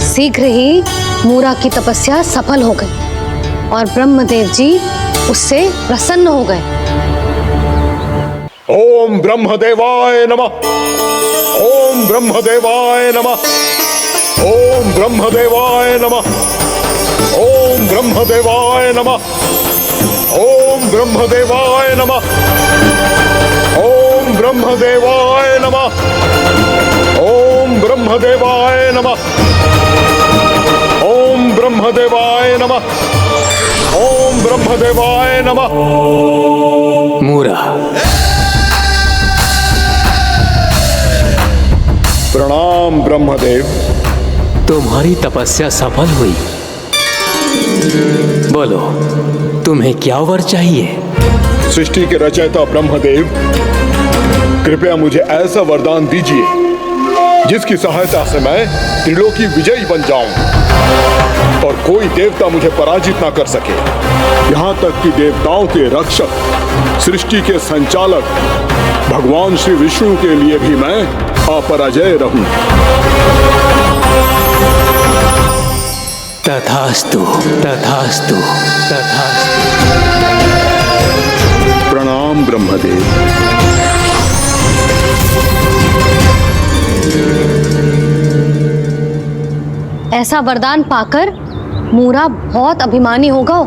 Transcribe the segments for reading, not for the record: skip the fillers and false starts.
शीघ्र ही मूरा की तपस्या सफल हो गई और ब्रह्मदेव जी उससे प्रसन्न हो गए। ओम ब्रह्मदेवाय नमः। ओम ब्रह्मदेवाय नमः। ओम ब्रह्मदेवाय नमः। ओम ब्रह्मदेवाय नमः। ओम ब्रह्मदेवाय नमः। ओम ब्रह्मदेवाय नमः। ओम ब्रह्मदेवाय नमः। ओम ब्रह्मदेवाय नमः। ओम ब्रह्मदेवाय नमः। मूरा, प्रणाम ब्रह्मदेव। तुम्हारी तपस्या सफल हुई। बोलो, तुम्हें क्या वर चाहिए? सृष्टि के रचयिता ब्रह्मदेव, कृपया मुझे ऐसा वरदान दीजिए जिसकी सहायता से मैं त्रिलोकी विजयी बन जाऊं और कोई देवता मुझे पराजित ना कर सके। यहाँ तक कि देवताओं के रक्षक, सृष्टि के संचालक भगवान श्री विष्णु के लिए भी मैं अपराजय रहूं। तथास्तु, तथास्तु, तथास्तु। प्रणाम ब्रह्मदेव। ऐसा वरदान पाकर मूरा बहुत अभिमानी होगा।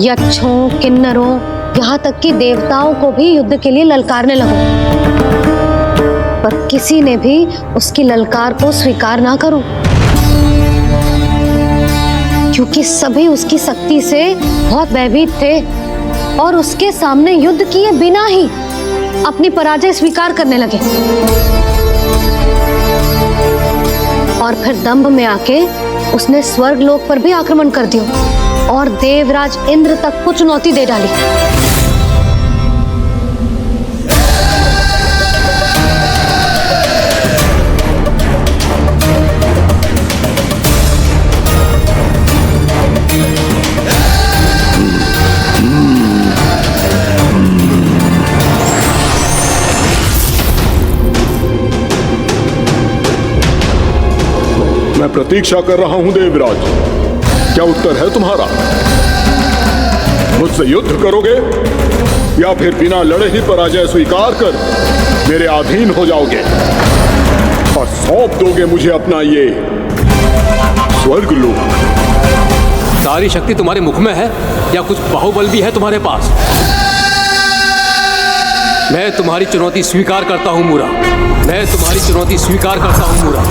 यक्षों, किन्नरों, यहाँ तक कि देवताओं को भी युद्ध के लिए ललकारने लगा, पर किसी ने भी उसकी ललकार को स्वीकार ना करो, क्योंकि सभी उसकी शक्ति से बहुत भयभीत थे और उसके सामने युद्ध किए बिना ही अपनी पराजय स्वीकार करने लगे और फिर दंभ में आके उसने स्वर्ग लोक पर भी आक्रमण कर दिया और देवराज इंद्र तक को चुनौती दे डाली। मैं प्रतीक्षा कर रहा हूं देवराज, क्या उत्तर है तुम्हारा? मुझसे युद्ध करोगे या फिर बिना लड़े ही पराजय स्वीकार कर मेरे अधीन हो जाओगे और सौंप दोगे मुझे अपना ये स्वर्ग लोक? सारी शक्ति तुम्हारे मुख में है या कुछ बाहुबल भी है तुम्हारे पास? मैं तुम्हारी चुनौती स्वीकार करता हूं मूरा, मैं तुम्हारी चुनौती स्वीकार करता हूं मूरा।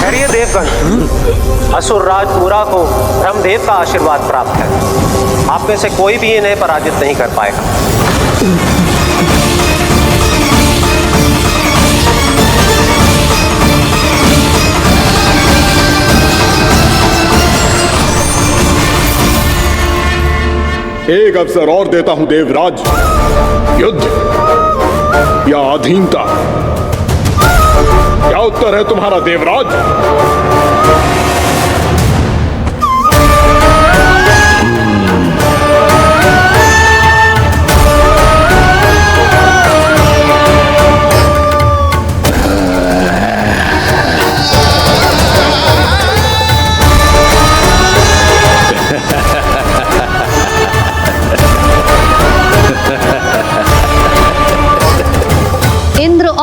खैरिए देवगण, असुरराज मूरा को ब्रह्मदेव का आशीर्वाद प्राप्त है। आप में से कोई भी इन्हें पराजित नहीं कर पाएगा। एक अवसर और देता हूं देवराज, युद्ध या अधीनता, क्या उत्तर है तुम्हारा देवराज?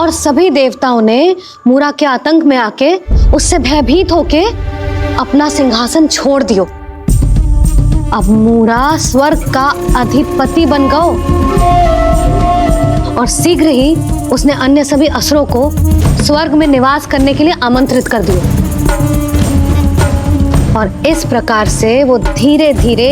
और सभी देवताओं ने मूरा के आतंक में आके उससे भयभीत होके अपना सिंहासन छोड़ दियो। अब मूरा स्वर्ग का अधिपति बन गयो और शीघ्र ही उसने अन्य सभी असुरों को स्वर्ग में निवास करने के लिए आमंत्रित कर दिया। और इस प्रकार से वो धीरे धीरे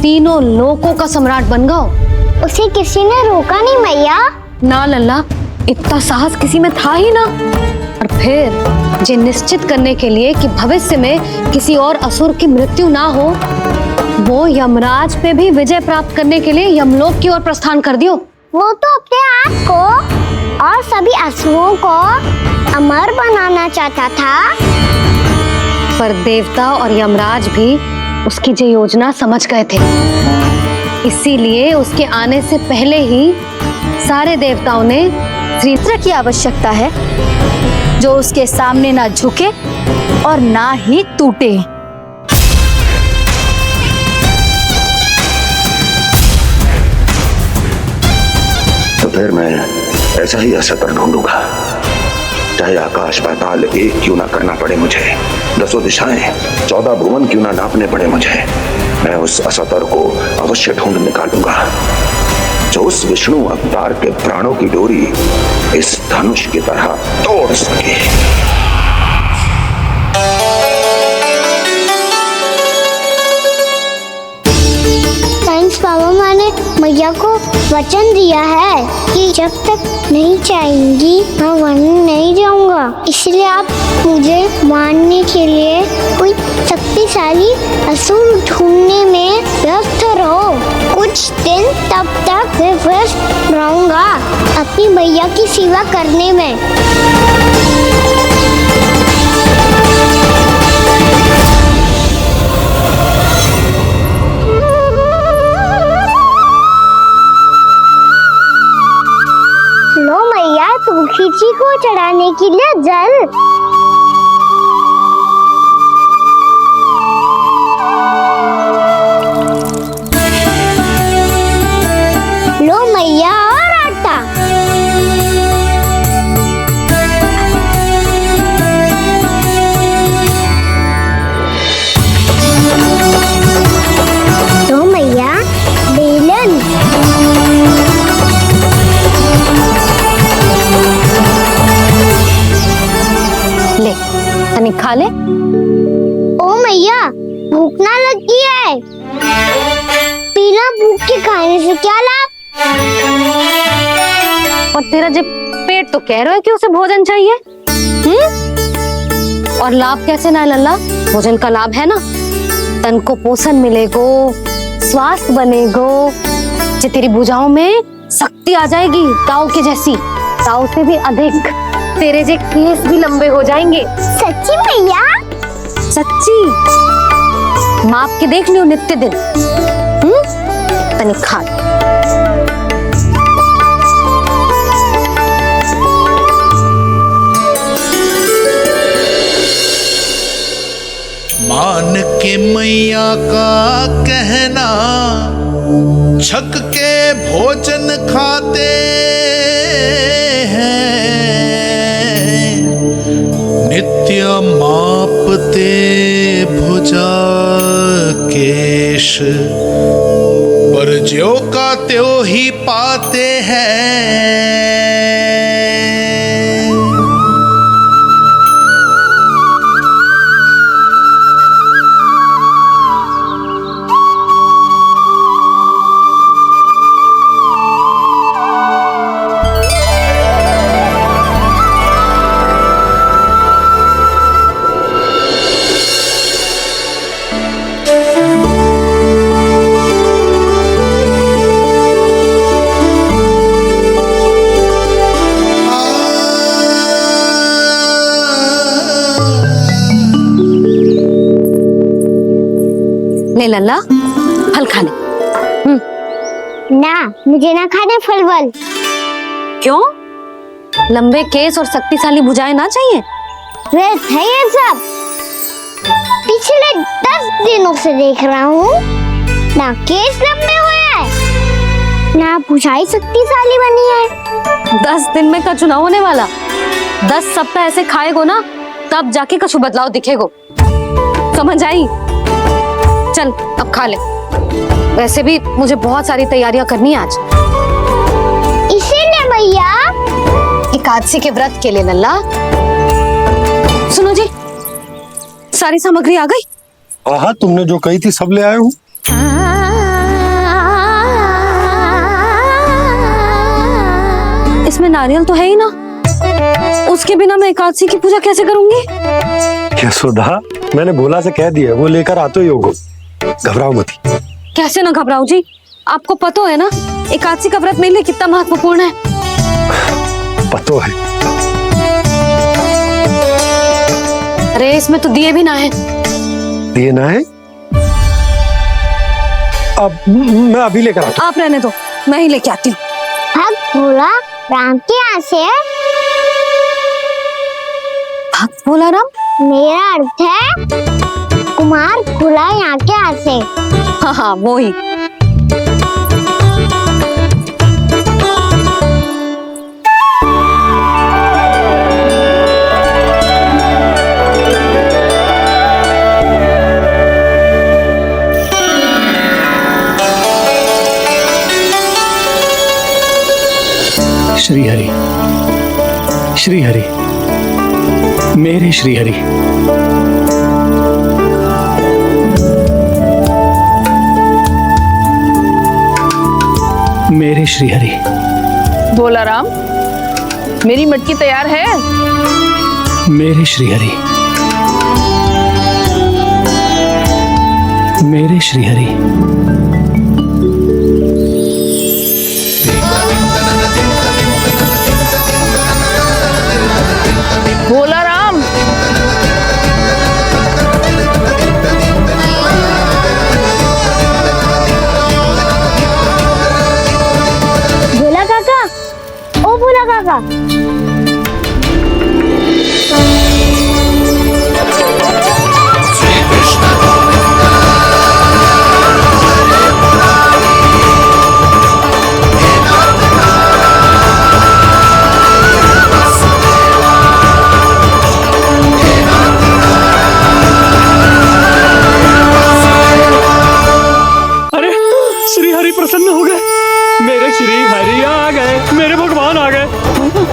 तीनों लोकों का सम्राट बन गया। उसे किसी ने रोका नहीं मैया? ना लल्ला, इतना साहस किसी में था ही ना। और फिर ये निश्चित करने के लिए कि भविष्य में किसी और असुर की मृत्यु ना हो, वो यमराज पे भी विजय प्राप्त करने के लिए यमलोक की ओर प्रस्थान कर दियो। वो तो अपने आप को और सभी असुरों को अमर बनाना चाहता था। पर देवता और यमराज भी उसकी ये योजना समझ गए थे। इसीलिए उसके आने से पहले ही सारे देवताओं ने श्रीत्र की आवश्यकता है जो उसके सामने ना झुके और ना ही टूटे। तो फिर मैं ऐसा ही असतर ढूंढूंगा, चाहे आकाश पाताल एक क्यों ना करना पड़े मुझे, 10 दिशाएं 14 भुवन क्यों ना नापने पड़े मुझे। मैं उस असतर को अवश्य ढूंढ निकालूंगा जो उस विष्णु अवतार के प्राणों की डोरी इस धनुष की तरह तोड़ सके। थैंक्स बाबा, मैंने मैया को वचन दिया है कि जब तक नहीं चाहेंगी मैं वन नहीं जाऊंगा। इसलिए आप मुझे मारने के लिए कोई शक्तिशाली असुर ढूंढने में व्यस्त रहो। कुछ दिन तब तक मैं व्यस्त रहूंगा अपनी मैया की सेवा करने में। लो मैया, तुलसी जी को चढ़ाने के लिए जल। लो मैया, और आटा। लो मैया, बेलन। ले तनिक खा ले। ओ मैया, भूख ना लगी है। बिना भूख के खाने से क्या लाभ? और तेरा जब पेट तो कह रहा है कि उसे भोजन चाहिए। और लाभ कैसे ना लल्ला? भोजन का लाभ है ना, तन को पोषण मिलेगो, स्वास्थ्य बनेगो, जे तेरी भुजाओं में शक्ति आ जाएगी ताऊ के जैसी, ताऊ से भी अधिक। तेरे जे केस भी लंबे हो जाएंगे। सच्ची मैया? सच्ची, माप के देख लियो नित्य दिन। तनिक खा। मान के मैया का कहना छक के भोजन खाते हैं, नित्य मापते भुजा केश, पर ज्यों का त्यों ही पाते हैं। ले लल्ला, फल खा ले। ना, मुझे ना खाने फल वल। क्यों? लंबे केस और शक्तिशाली भुजाएं ना चाहिए? व्यर्थ है ये सब। पिछले 10 दिनों से देख रहा हूँ ना केस लंबे हुए हैं ना पूछाई शक्तिशाली बनी है। 10 दिन में कछु ना होने वाला। 10 सप्ताह ऐसे खाएगो ना, तब जाके कछु बदलाव दिखेगो। समझ आई? चल अब खा ले। वैसे भी मुझे बहुत सारी तैयारियां करनी है आज। इसीलिए भैया एकादशी के व्रत के लिए लल्ला। सुनो जी, सारी सामग्री आ गई? हाँ, तुमने जो कही थी सब ले आए हूँ। इसमें नारियल तो है ही ना, उसके बिना मैं एकादशी की पूजा कैसे करूंगी? क्या सुधा, मैंने भोला से कह दिया, वो लेकर आते ही होगा, घबराओ मत। कैसे ना घबराओ जी, आपको पता है ना एकादशी का व्रत मेरे लिए कितना महत्वपूर्ण है। पता है। अरे इसमें तो दिए भी ना है। दिए ना है? अब मैं अभी लेकर आता हूँ। आप रहने दो, मैं ही लेके आती हूँ। भक्त भोला राम के यहाँ से है। भक्त भोला राम? मेरा अर्थ है कुमार भोला यहाँ के यहाँ से। हाँ हाँ वो ही। श्री हरि, श्री हरि, मेरे श्री हरि। मेरे श्री हरि। भोला राम, मेरी मटकी तैयार है। मेरे श्री हरि, मेरे श्री हरि। भोला राम, भोला काका, ओ भोला काका। प्रसन्न हो गए। मेरे श्री हरि आ गए, मेरे भगवान आ गए।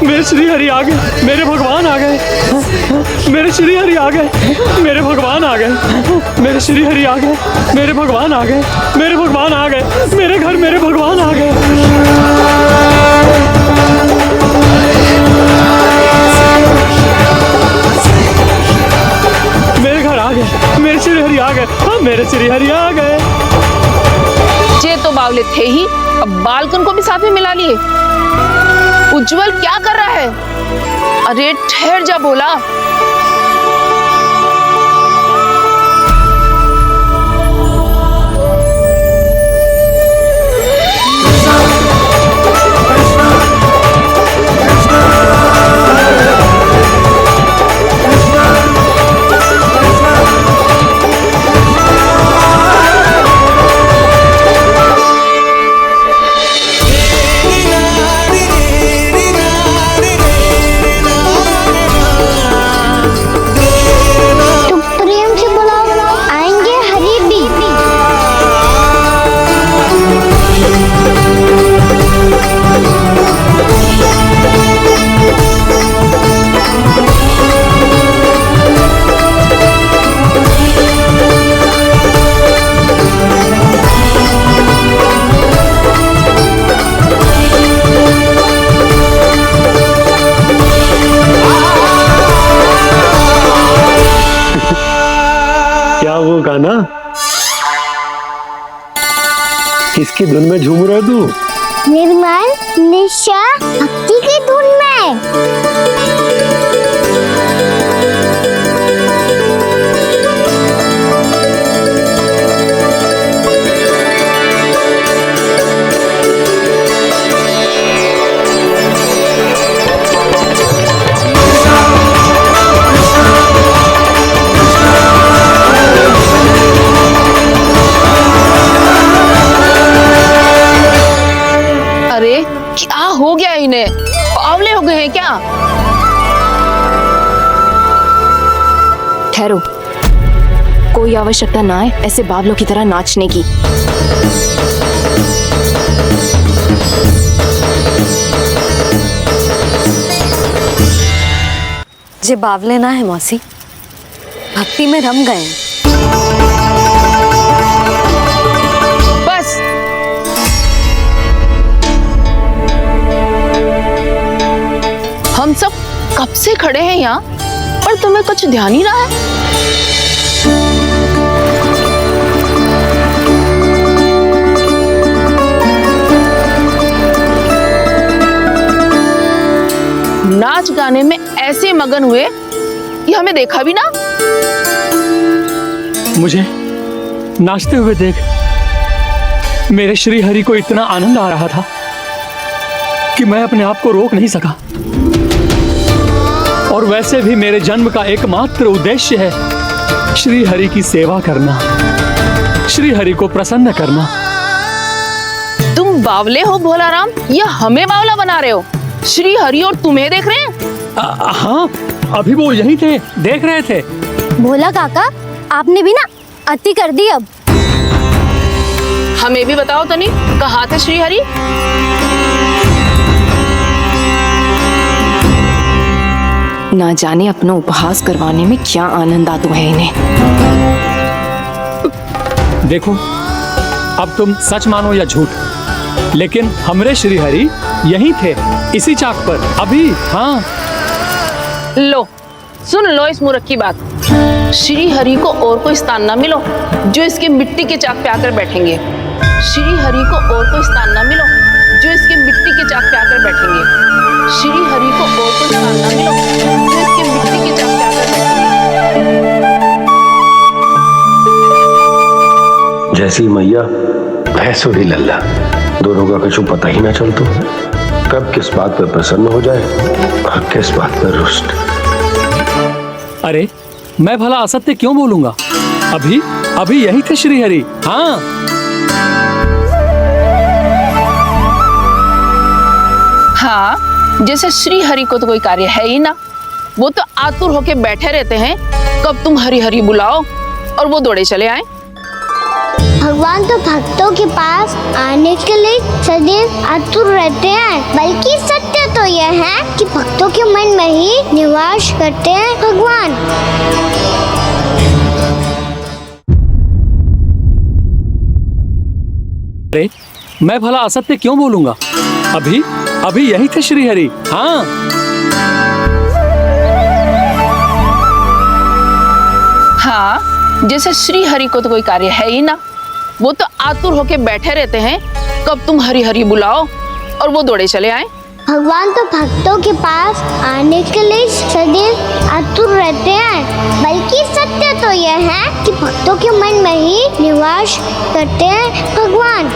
मेरे श्री हरि आ गए, मेरे भगवान आ गए। मेरे श्री हरि आ गए, मेरे भगवान आ गए। मेरे श्री हरि आ गए, मेरे भगवान आ गए। मेरे भगवान आ गए, मेरे घर मेरे भगवान आ गए। मेरे घर आ गए, मेरे श्री हरि आ गए। हाँ, मेरे श्री हरि आ गए। ये तो बावले थे ही, अब बालकन को भी साथ में मिला लिए। उज्जवल क्या कर रहा है? अरे ठहर जा भोला। वो गाना किसकी धुन में झूम रहा तू? निर्मल निशा भक्ति की धुन में। अरे क्या हो गया इन्हें? पावले हो गए हैं क्या? ठहरो, कोई आवश्यकता ना है ऐसे बावलों की तरह नाचने की। जे बावले ना है मौसी, भक्ति में रम गए। बस हम सब कब से खड़े हैं यहाँ, पर तुम्हें कुछ ध्यान ही रहा है। नाच गाने में ऐसे मगन हुए कि हमें देखा भी ना। मुझे नाचते हुए देख मेरे श्री हरि को इतना आनंद आ रहा था कि मैं अपने आप को रोक नहीं सका। और वैसे भी मेरे जन्म का एकमात्र उद्देश्य है श्री हरि की सेवा करना, श्री हरि को प्रसन्न करना। तुम बावले हो भोलाराम, या हमें बावला बना रहे हो? श्री हरि और तुम्हें देख रहे हैं? हाँ, अभी वो यहीं थे, देख रहे थे। भोला काका, आपने भी ना अति कर दी। अब हमें भी बताओ तनी, कहाँ थे श्री हरि? ना जाने अपना उपहास करवाने में क्या आनंद आता है इन्हें। देखो, अब तुम सच मानो या झूठ, लेकिन हमरे श्री हरि यहीं थे, इसी चाक पर अभी। हाँ, लो सुन लो इस मूर्ख की बात। श्री हरि को और कोई स्थान ना मिलो जो इसके मिट्टी के चाक पे आकर बैठेंगे। श्री हरि को और कोई स्थान ना मिलो जो इसके मिट्टी के चाक पे आकर बैठेंगे। श्री हरि को और कोई स्थान ना मिलो जो इसके मिट्टी के चाक पे आकर बैठेंगे। जैसी मैया भैंसो ही लल्ला, दोनों का कुछ पता ही ना चलतो, कब किस बात पर प्रसन्न हो जाए और किस बात पर रुष्ट। अरे मैं भला असत्य क्यों बोलूंगा? अभी यही थे श्री हरि। हाँ, हाँ, जैसे श्री हरि को तो कोई कार्य है ही ना, वो तो आतुर होके बैठे रहते हैं कब तुम हरि हरि बुलाओ और वो दौड़े चले आए। भगवान तो भक्तों के पास आने के लिए सदैव आतुर रहते हैं, बल्कि सत्य तो यह है कि भक्तों के मन में ही निवास करते हैं भगवान। अरे मैं भला असत्य क्यों बोलूंगा? अभी यही थे श्री हरि। हाँ, हाँ, जैसे श्री हरि को तो कोई कार्य है ही ना, वो तो आतुर होके बैठे रहते हैं कब तुम हरि हरि बुलाओ और वो दौड़े चले आए। भगवान तो भक्तों के पास आने के लिए सदैव आतुर रहते हैं, बल्कि सत्य तो यह है कि भक्तों के मन में ही निवास करते हैं भगवान।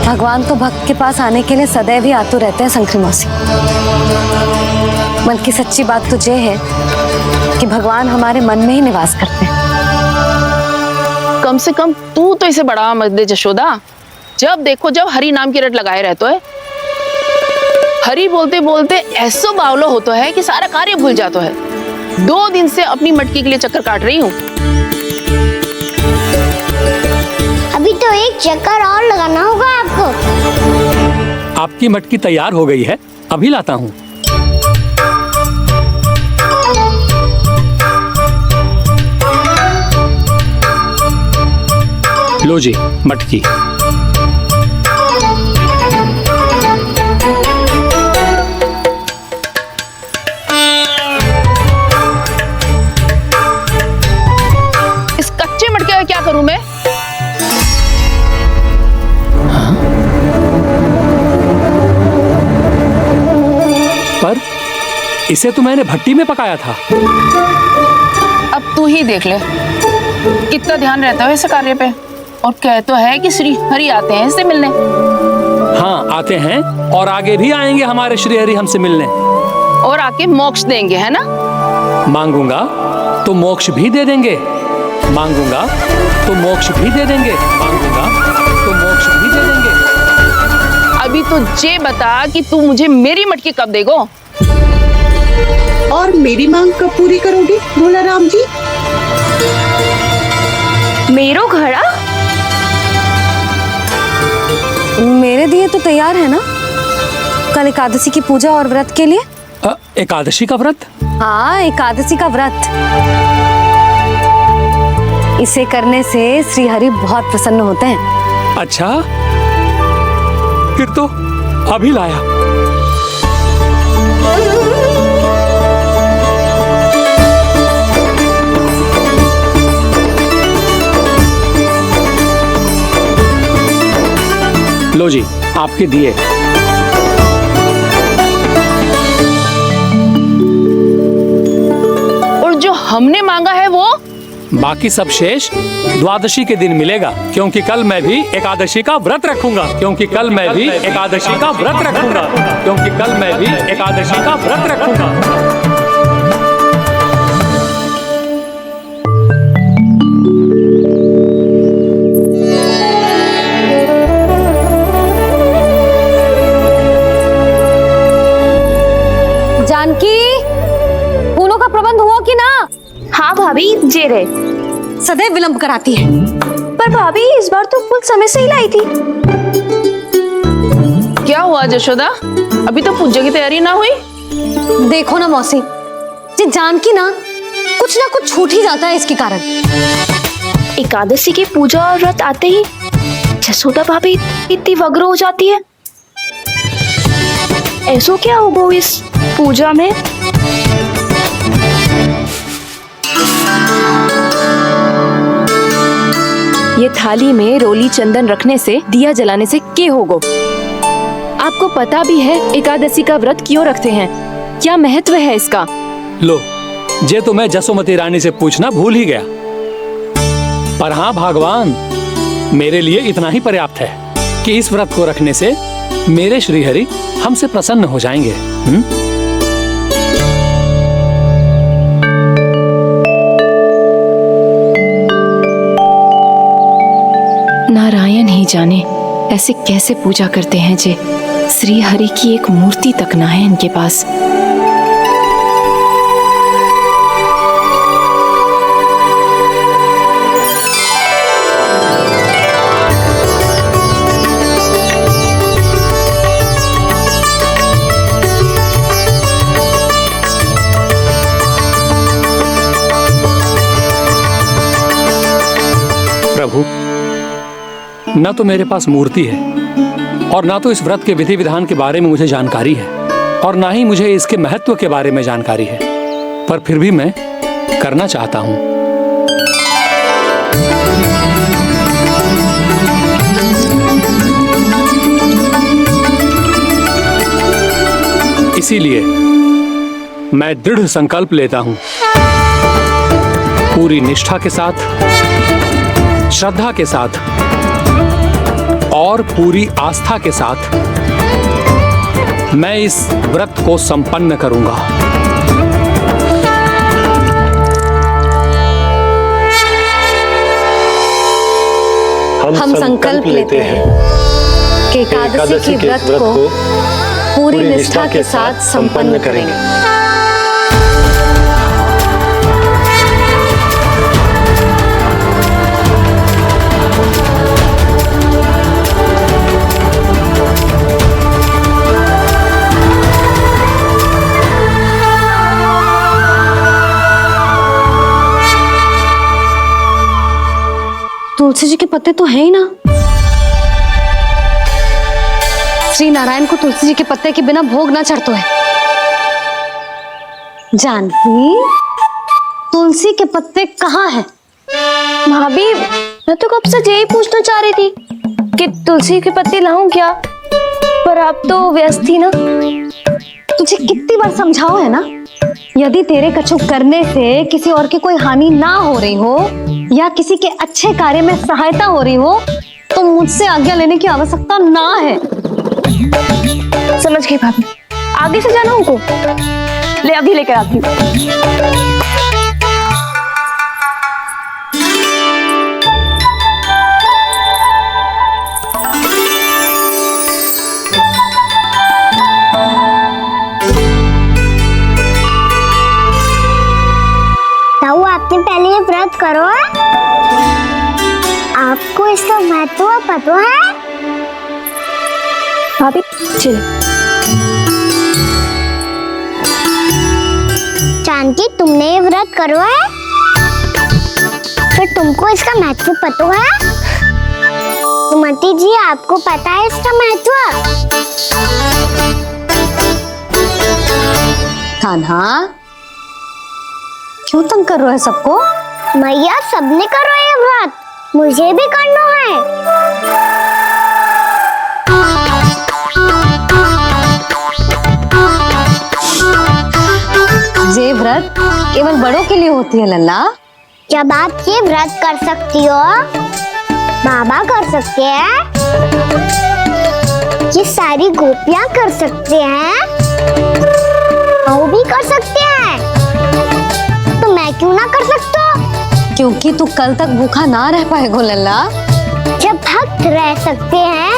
भगवान तो भक्त के पास आने के लिए सदैव ही आतुर रहते हैं शंकरी मौसी। मन की सच्ची बात तो ये है कि भगवान हमारे मन में ही निवास करते हैं। कम से कम तू तो इसे बढ़ावा मत दे जशोदा। जब देखो जब हरि नाम की रट लगाए रहते है। हरि बोलते बोलते ऐसो बावलो होता है कि सारा कार्य भूल जाता है। 2 दिन से अपनी मटकी के लिए चक्कर काट रही हूँ। अभी तो एक चक्कर और लगाना होगा आपको। आपकी मटकी तैयार हो गई है, अभी लाता हूँ। लो जी मटकी। इस कच्चे मटके का क्या करूं मैं? पर इसे तो मैंने भट्टी में पकाया था। अब तू ही देख ले कितना ध्यान रहता है इस कार्य पे। और कह तो है कि श्री हरि आते हैं इससे मिलने। हाँ आते हैं और आगे भी आएंगे हमारे श्री हरि हमसे मिलने। और आके मोक्ष देंगे, है ना? मांगूंगा तो मोक्ष भी दे देंगे, मांगूंगा तो मोक्ष भी दे देंगे, मांगूंगा तो मोक्ष भी दे देंगे। तो ये बता कि तू मुझे मेरी मटकी कब देगो? और मेरी मांग कब पूरी करोगे भोला राम जी? मेरो घड़ा मेरे दिए तो तैयार है ना कल एकादशी की पूजा और व्रत के लिए? एकादशी का व्रत? हाँ, एकादशी का व्रत। इसे करने से श्री हरि बहुत प्रसन्न होते हैं। अच्छा, फिर तो अभी लाया। लो जी, आपके दिए। और जो हमने मांगा है वो? बाकी सब शेष द्वादशी के दिन मिलेगा, क्योंकि कल मैं भी एकादशी का व्रत रखूंगा। क्योंकि कल मैं भी एकादशी का व्रत रखूंगा। क्योंकि कल मैं भी एकादशी का व्रत रखूंगा। जानकी, फूलों का प्रबंध हुआ कि ना? हाँ भाभी, जे रहे। सदैव विलंब कराती है। पर भाभी इस बार तो फूल समय से ही लाई थी। क्या हुआ जशोदा, अभी तो पूजा की तैयारी ना हुई? देखो ना मौसी, जी जानकी ना कुछ छूट ही जाता है इसके कारण। एकादशी की पूजा और व्रत आते ही जसोदा भाभी इतनी वग्र हो जाती है। ऐसो क्या होगा इस पूजा में? ये थाली में रोली चंदन रखने से, दिया जलाने से के होगो? आपको पता भी है एकादशी का व्रत क्यों रखते हैं? क्या महत्व है इसका? लो, जे तो मैं जसोमती रानी से पूछना भूल ही गया। पर हाँ भगवान, मेरे लिए इतना ही पर्याप्त है कि इस व्रत को रखने से मेरे श्रीहरि हमसे प्रसन्न हो जाएंगे। नारायण ही जाने ऐसे कैसे पूजा करते हैं जे श्री हरि की एक मूर्ति तक ना है इनके पास। प्रभु, न तो मेरे पास मूर्ति है और ना तो इस व्रत के विधि विधान के बारे में मुझे जानकारी है और ना ही मुझे इसके महत्व के बारे में जानकारी है, पर फिर भी मैं करना चाहता हूं। इसीलिए मैं दृढ़ संकल्प लेता हूं, पूरी निष्ठा के साथ, श्रद्धा के साथ और पूरी आस्था के साथ मैं इस व्रत को संपन्न करूंगा। हम संकल्प लेते हैं कि एकादशी के व्रत को पूरी निष्ठा के साथ संपन्न करेंगे। तुलसी जी के पत्ते तो है ही ना। श्री नारायण को तुलसी जी के पत्ते के बिना भोग ना चढ़तो है। जानकी, तुलसी के पत्ते कहाँ हैं? भाभी, मैं तो कब से यही पूछना चाह रही थी कि तुलसी के पत्ते लाऊं क्या, पर आप तो व्यस्त थी ना। तुझे कितनी बार समझाओ है ना, यदि तेरे कछु करने से किसी और की कोई हानि ना हो रही हो या किसी के अच्छे कार्य में सहायता हो रही हो तो मुझसे आज्ञा लेने की आवश्यकता ना है। समझ गई भाभी, आगे से जाना उनको। ले अभी लेकर आती हूँ। व्रत करो है? आपको इसका महत्व पता है? भाभी चल। जानकी, तुमने ये व्रत करो है? फिर तुमको इसका महत्व पता है? सुमति जी, आपको पता है इसका महत्व? कान्हा, क्यों तंग कर रहे हो सबको? मैया, सबने करो ये व्रत, मुझे भी करना है। ये व्रत केवल बड़ों के लिए होती है लल्ला। जब आप ये व्रत कर सकती हो, बाबा कर सकते हैं, ये सारी गोपियां कर सकते हैं, वो भी कर सकते हैं, तो मैं क्यों ना कर सकता? क्योंकि तू कल तक भूखा ना रह पाएगो लल्ला। जब भक्त रह सकते हैं,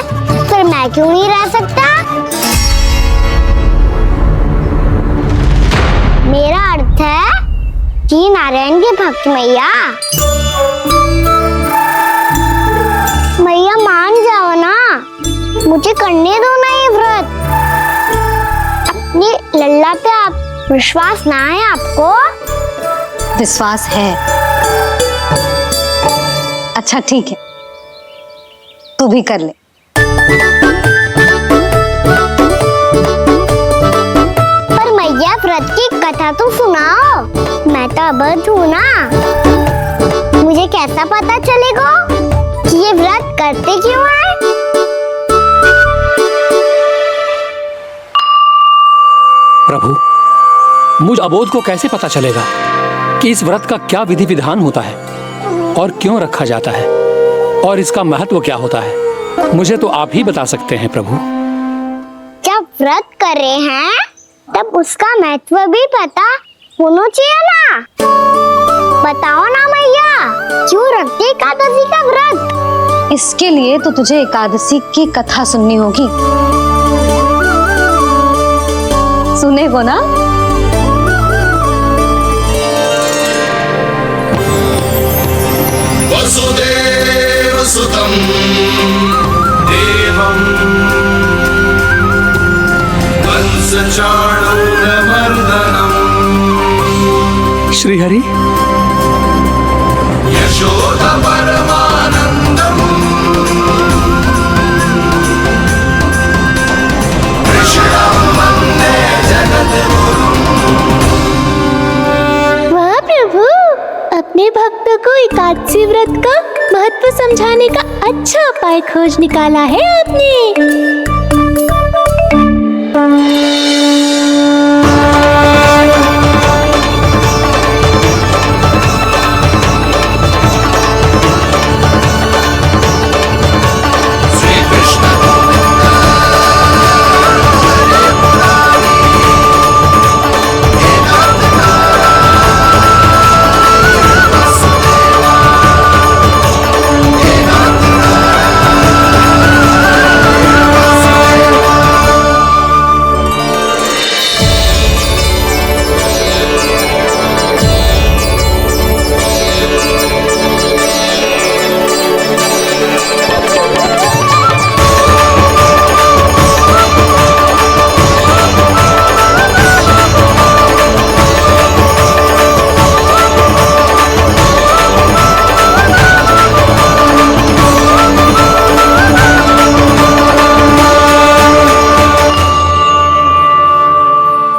फिर मैं क्यों नहीं रह सकता? मेरा अर्थ है कि नारायण के भक्त मैया, मैया मान जाओ ना, मुझे करने दो ना ये व्रत। अपनी लल्ला पे आप विश्वास ना है आपको? विश्वास है। अच्छा ठीक है, तू भी कर ले। पर मैया, व्रत की कथा तो सुनाओ, मैं तो अबध हूँ ना, मुझे कैसा पता चलेगा कि ये व्रत करते क्यों हैं? प्रभु, मुझ अबोध को कैसे पता चलेगा कि इस व्रत का क्या विधि विधान होता है और क्यों रखा जाता है और इसका महत्व क्या होता है? मुझे तो आप ही बता सकते हैं प्रभु। जब व्रत कर रहे हैं तब उसका महत्व भी पता होना चाहिए ना। बताओ ना मैया, क्यों रखते एकादशी का व्रत? इसके लिए तो तुझे एकादशी की कथा सुननी होगी। सुनेगो ना? वसुदेव सुतं देवं कंसचाणूरमर्दनम् श्रीहरि, यशोदा परमानन्दम् कृष्णं वन्दे जगद्गुरुम्। वाह प्रभु, अपने भक्तों को एकादशी व्रत का महत्व समझाने का अच्छा उपाय खोज निकाला है आपने।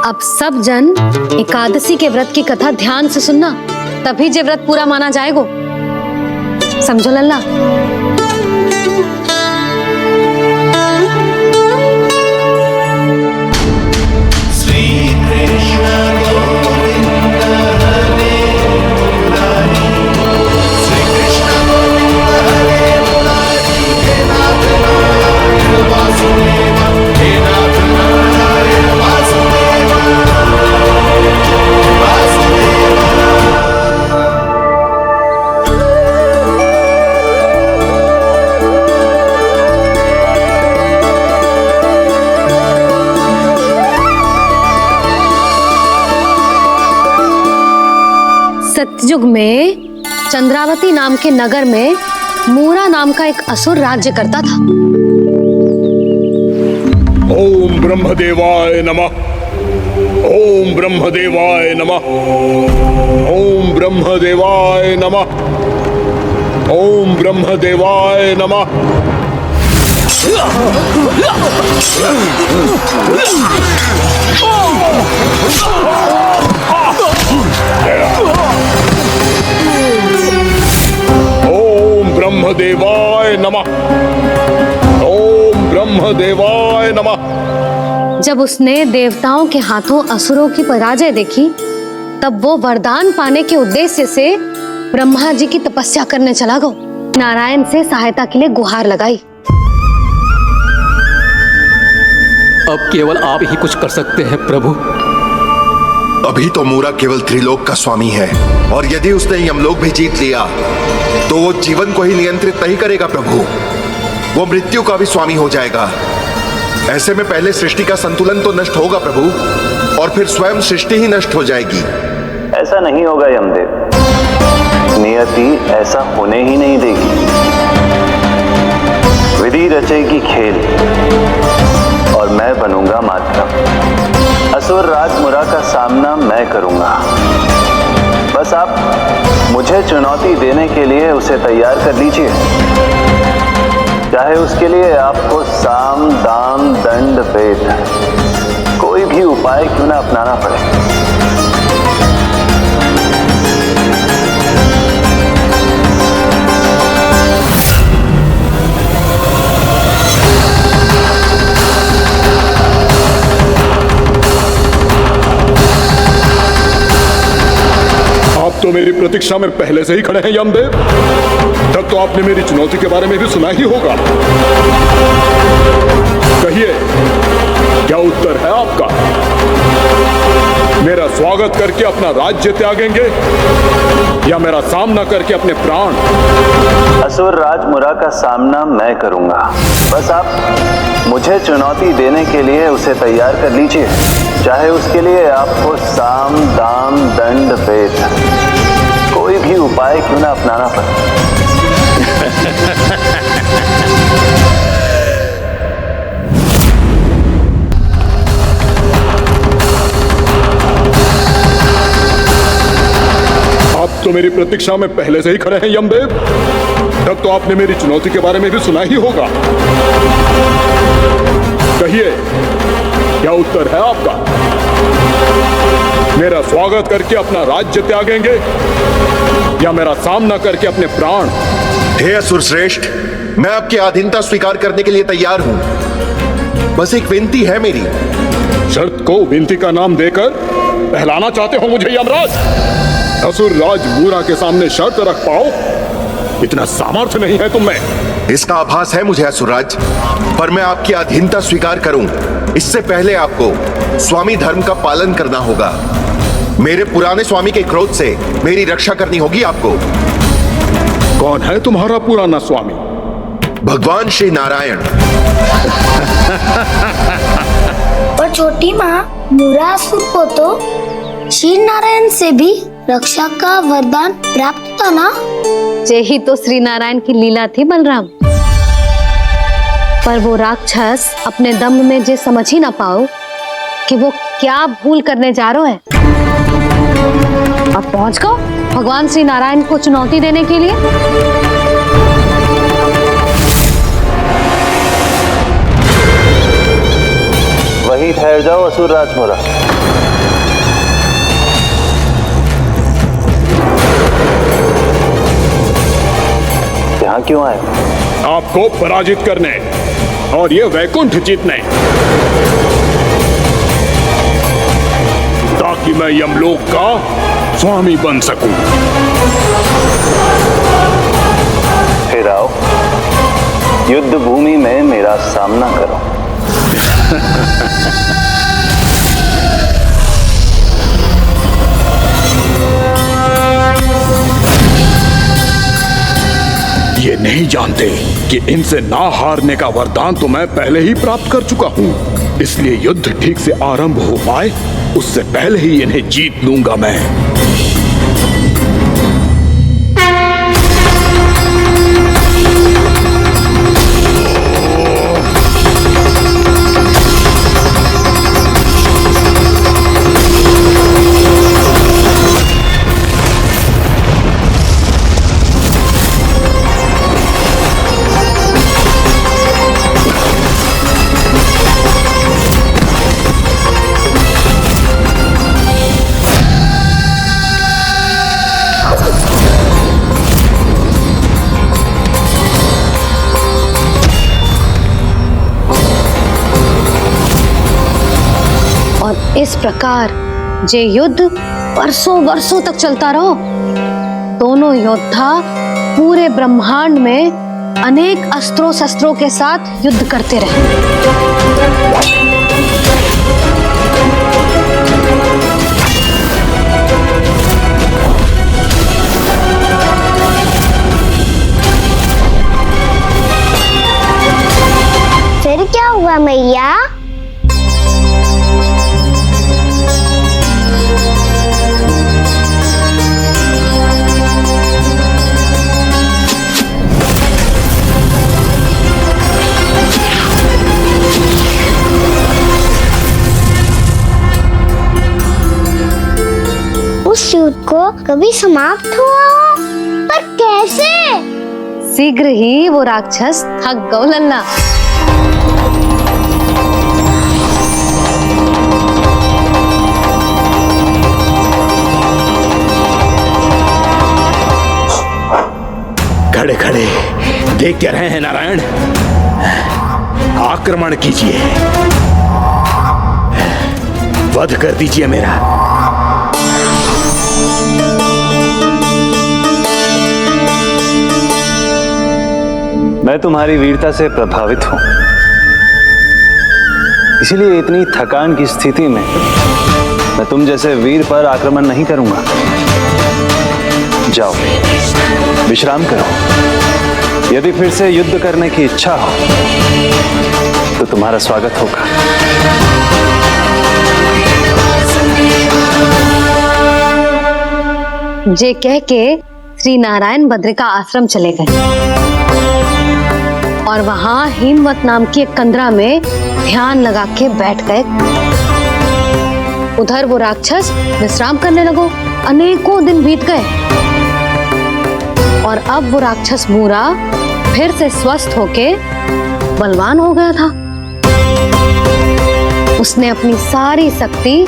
अब सब जन एकादशी के व्रत की कथा ध्यान से सुनना, तभी जे व्रत पूरा माना जाएगा। समझो लल्ला? सतयुग में चंद्रावती नाम के नगर में मूरा नाम का एक असुर राज्य करता था। ओम ब्रह्मदेवाय नमः। ओम ब्रह्मदेवाय नमः। ओम ब्रह्मदेवाय नमः। ओम ब्रह्मदेवाय नमः। ओम ब्रह्मदेवाय नमः। ओम ब्रह्मदेवाय नमः। जब उसने देवताओं के हाथों असुरों की पराजय देखी, तब वो वरदान पाने के उद्देश्य से ब्रह्मा जी की तपस्या करने चला गया। नारायण से सहायता के लिए गुहार लगाई। अब केवल आप ही कुछ कर सकते हैं प्रभु। अभी तो मूरा केवल त्रिलोक का स्वामी है, और यदि उसने यमलोक भी जीत लिया तो वो जीवन को ही नियंत्रित नहीं करेगा प्रभु, वो मृत्यु का भी स्वामी हो जाएगा। ऐसे में पहले सृष्टि का संतुलन तो नष्ट होगा प्रभु, और फिर स्वयं सृष्टि ही नष्ट हो जाएगी। ऐसा नहीं होगा यमदेव, नियति ऐसा होने ही नहीं देगी। विधि रचेगी खेल और मैं बनूंगा माध्यम। असुर राज मुरा का सामना मैं करूंगा। बस आप मुझे चुनौती देने के लिए उसे तैयार कर लीजिए, चाहे उसके लिए आपको साम दाम दंड भेद कोई भी उपाय क्यों ना अपनाना पड़े। आप तो मेरी प्रतीक्षा में पहले से ही खड़े हैं यमदेव। तब तो आपने मेरी चुनौती के बारे में भी सुना ही होगा। कहिए, क्या उत्तर है आपका? मेरा स्वागत करके अपना राज्य त्यागेंगे या मेरा सामना करके अपने प्राण? असुर राज मुरा का सामना मैं करूंगा। बस आप मुझे चुनौती देने के लिए उसे तैयार कर लीजिए, चाहे उसके लिए आपको साम दाम दंड भेद कोई भी उपाय क्यों ना अपनाना पड़े। आप तो मेरी प्रतीक्षा में पहले से ही खड़े हैं यमदेव। तब तो आपने मेरी चुनौती के बारे में भी सुना ही होगा। कहिए, क्या उत्तर है आपका? मेरा स्वागत करके अपना राज्य त्यागेंगे या मेरा सामना करके अपने प्राण? हे असुर श्रेष्ठ, मैं आपकी अधीनता स्वीकार करने के लिए तैयार हूं। बस एक विनती है मेरी। शर्त को विनती का नाम देकर पहलाना चाहते हो मुझे यमराज? असुर राज मूरा के सामने शर्त रख पाओ, इतना सामर्थ्य नहीं है तुम में। इसका आभास है मुझे असुरराज, पर मैं आपकी अधीनता स्वीकार करूं इससे पहले आपको स्वामी धर्म का पालन करना होगा। मेरे पुराने स्वामी के क्रोध से मेरी रक्षा करनी होगी आपको। कौन है तुम्हारा पुराना स्वामी? भगवान श्री नारायण। और छोटी माँ, मूरासुर को तो श्री नारायण से भी रक्षा का वरदान प्राप्त था ना? यही तो श्री नारायण की लीला थी बलराम। पर वो राक्षस अपने दम में जे समझ ही ना पाओ कि वो क्या भूल करने जा रहा है। अब पहुंच गो भगवान श्री नारायण को चुनौती देने के लिए। वहीं ठहर जाओ असुर राज मुरा। यहाँ क्यों आए? आपको पराजित करने और ये वैकुंठ जीतने, ताकि मैं यमलोक का स्वामी बन सकूं। फिर आओ, युद्ध भूमि में मेरा सामना करो। ये नहीं जानते कि इनसे ना हारने का वरदान तो मैं पहले ही प्राप्त कर चुका हूँ। इसलिए युद्ध ठीक से आरंभ हो पाए उससे पहले ही इन्हें जीत लूंगा मैं। इस प्रकार जे युद्ध वर्षों वर्षों तक चलता रहो। दोनों योद्धा पूरे ब्रह्मांड में अनेक अस्त्रों शस्त्रों के साथ युद्ध करते रहे। फिर क्या हुआ मैया? उस युद्ध को कभी समाप्त हुआ हो, पर कैसे? शीघ्र ही वो राक्षस थक गौ लल्ला। खड़े खड़े देख क्या रहे हैं नारायण? आक्रमण कीजिए, वध कर दीजिए मेरा। मैं तुम्हारी वीरता से प्रभावित हूं, इसीलिए इतनी थकान की स्थिति में मैं तुम जैसे वीर पर आक्रमण नहीं करूंगा। जाओ विश्राम करो। यदि फिर से युद्ध करने की इच्छा हो तो तुम्हारा स्वागत होगा। जे कह के श्री नारायण बद्रिका आश्रम चले गए और वहां हिमवत नाम की एक कंदरा में ध्यान लगा के बैठ गए। उधर वो राक्षस विश्राम करने लगो। अनेकों दिन बीत गए और अब वो राक्षस मूरा फिर से स्वस्थ होके बलवान हो गया था। उसने अपनी सारी शक्ति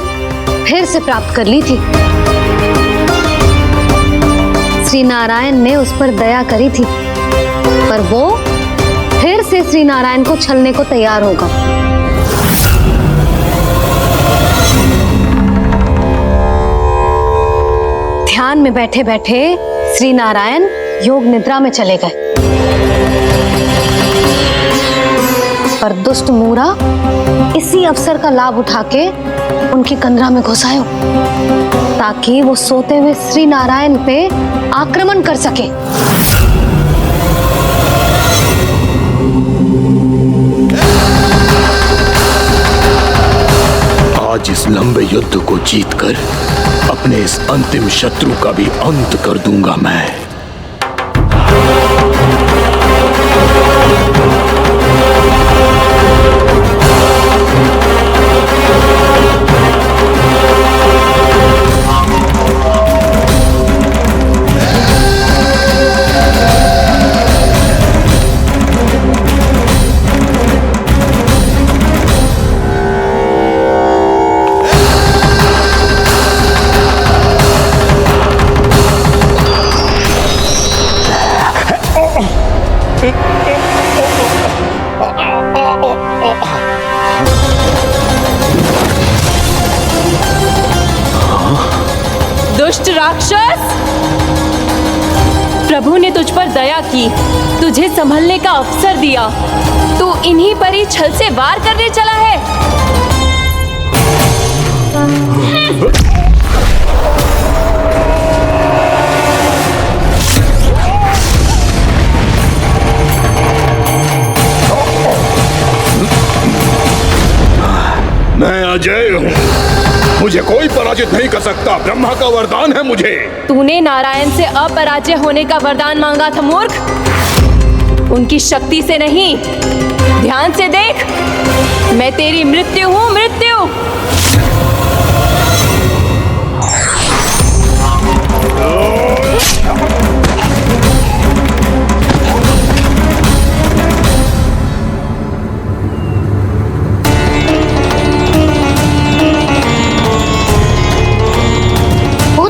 फिर से प्राप्त कर ली थी। श्री नारायण ने उस पर दया करी थी, पर वो फिर से श्री नारायण को छलने को तैयार होगा। ध्यान में बैठे बैठे श्री नारायण योग निद्रा में चले गए, पर दुष्ट मूरा इसी अवसर का लाभ उठा के उनकी कंदरा में घुस आयो ताकि वो सोते हुए श्री नारायण पे आक्रमण कर सके। आज इस लंबे युद्ध को जीतकर अपने इस अंतिम शत्रु का भी अंत कर दूंगा मैं। दुष्ट राक्षस, प्रभु ने तुझ पर दया की, तुझे संभलने का अवसर दिया। तू इन्हीं पर ही छल से वार करने चला है। मैं अजय हूँ, मुझे कोई पराजित नहीं कर सकता। ब्रह्मा का वरदान है मुझे। तूने नारायण से अपराजय होने का वरदान मांगा था मूर्ख, उनकी शक्ति से नहीं। ध्यान से देख, मैं तेरी मृत्यु हूँ, मृत्यु।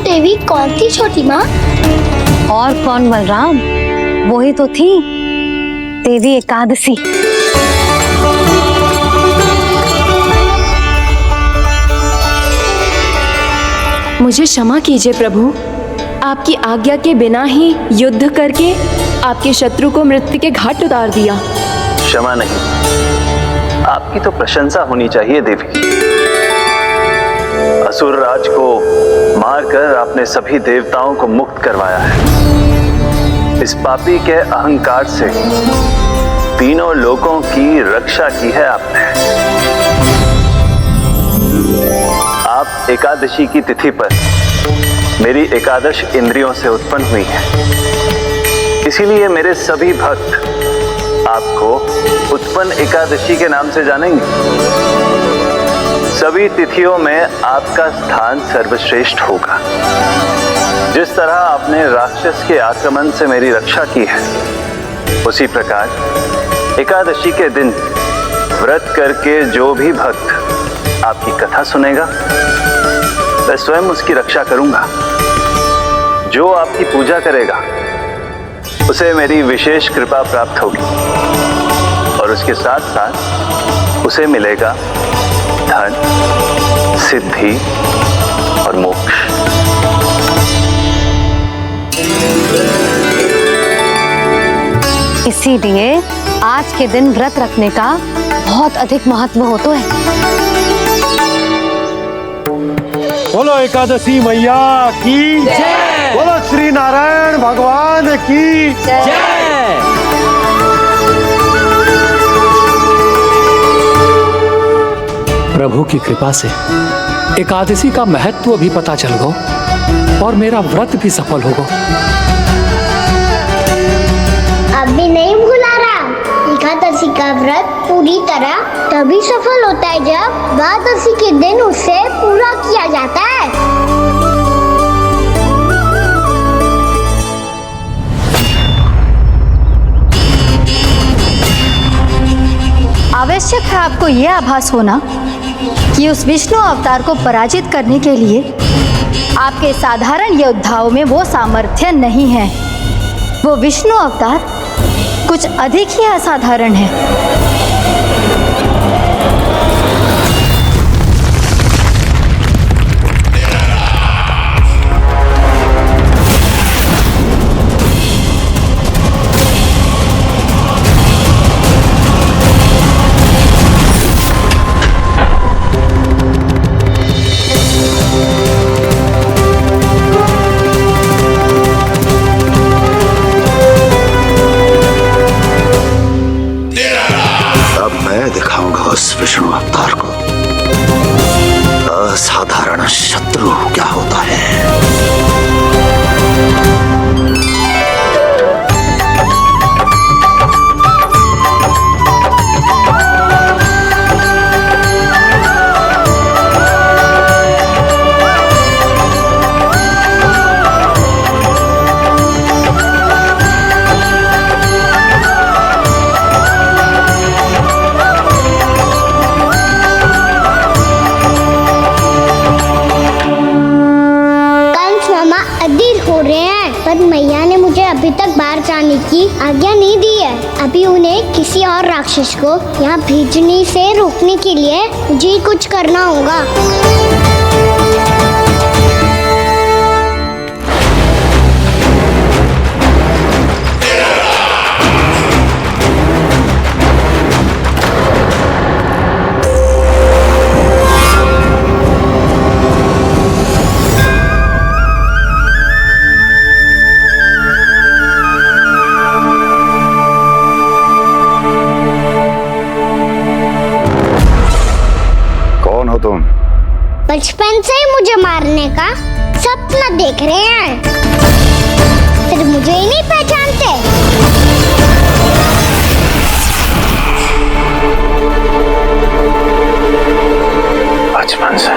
देवी कौन थी छोटी माँ? और कौन बलराम, वही तो थी देवी एकादशी। मुझे क्षमा कीजिए प्रभु। आपकी आज्ञा के बिना ही युद्ध करके आपके शत्रु को मृत्यु के घाट उतार दिया। क्षमा नहीं, आपकी तो प्रशंसा होनी चाहिए देवी। असुर राज को मारकर आपने सभी देवताओं को मुक्त करवाया है। इस पापी के अहंकार से तीनों लोकों की रक्षा की है आपने। आप एकादशी की तिथि पर मेरी एकादश इंद्रियों से उत्पन्न हुई हैं। इसीलिए मेरे सभी भक्त आपको उत्पन्न एकादशी के नाम से जानेंगे। सभी तिथियों में आपका स्थान सर्वश्रेष्ठ होगा। जिस तरह आपने राक्षस के आक्रमण से मेरी रक्षा की है, उसी प्रकार एकादशी के दिन व्रत करके जो भी भक्त आपकी कथा सुनेगा, मैं स्वयं उसकी रक्षा करूंगा। जो आपकी पूजा करेगा उसे मेरी विशेष कृपा प्राप्त होगी और उसके साथ साथ उसे मिलेगा धन, सिद्धि और मोक्ष। इसीलिए आज के दिन व्रत रखने का बहुत अधिक महत्व होता है। बोलो एकादशी मैया की जय। बोलो श्री नारायण भगवान की जय। प्रभु की कृपा से एकादशी का महत्व भी पता चल गो और मेरा व्रत भी सफल होगा। अभी नहीं भूला रहा, एकादशी का व्रत पूरी तरह तभी सफल होता है जब द्वादशी के दिन उसे पूरा किया जाता है। आवश्यक है आपको यह आभास होना कि उस विष्णु अवतार को पराजित करने के लिए आपके साधारण योद्धाओं में वो सामर्थ्य नहीं है। वो विष्णु अवतार कुछ अधिक ही असाधारण है। विष्णु अवतार को असाधारण शत्रु क्या होता है। पर मैया ने मुझे अभी तक बाहर जाने की आज्ञा नहीं दी है। अभी उन्हें किसी और राक्षस को यहाँ भेजने से रोकने के लिए मुझे कुछ करना होगा। तुम बचपन से ही मुझे मारने का सपना देख रहे हैं, फिर मुझे ही नहीं पहचानते। बचपन से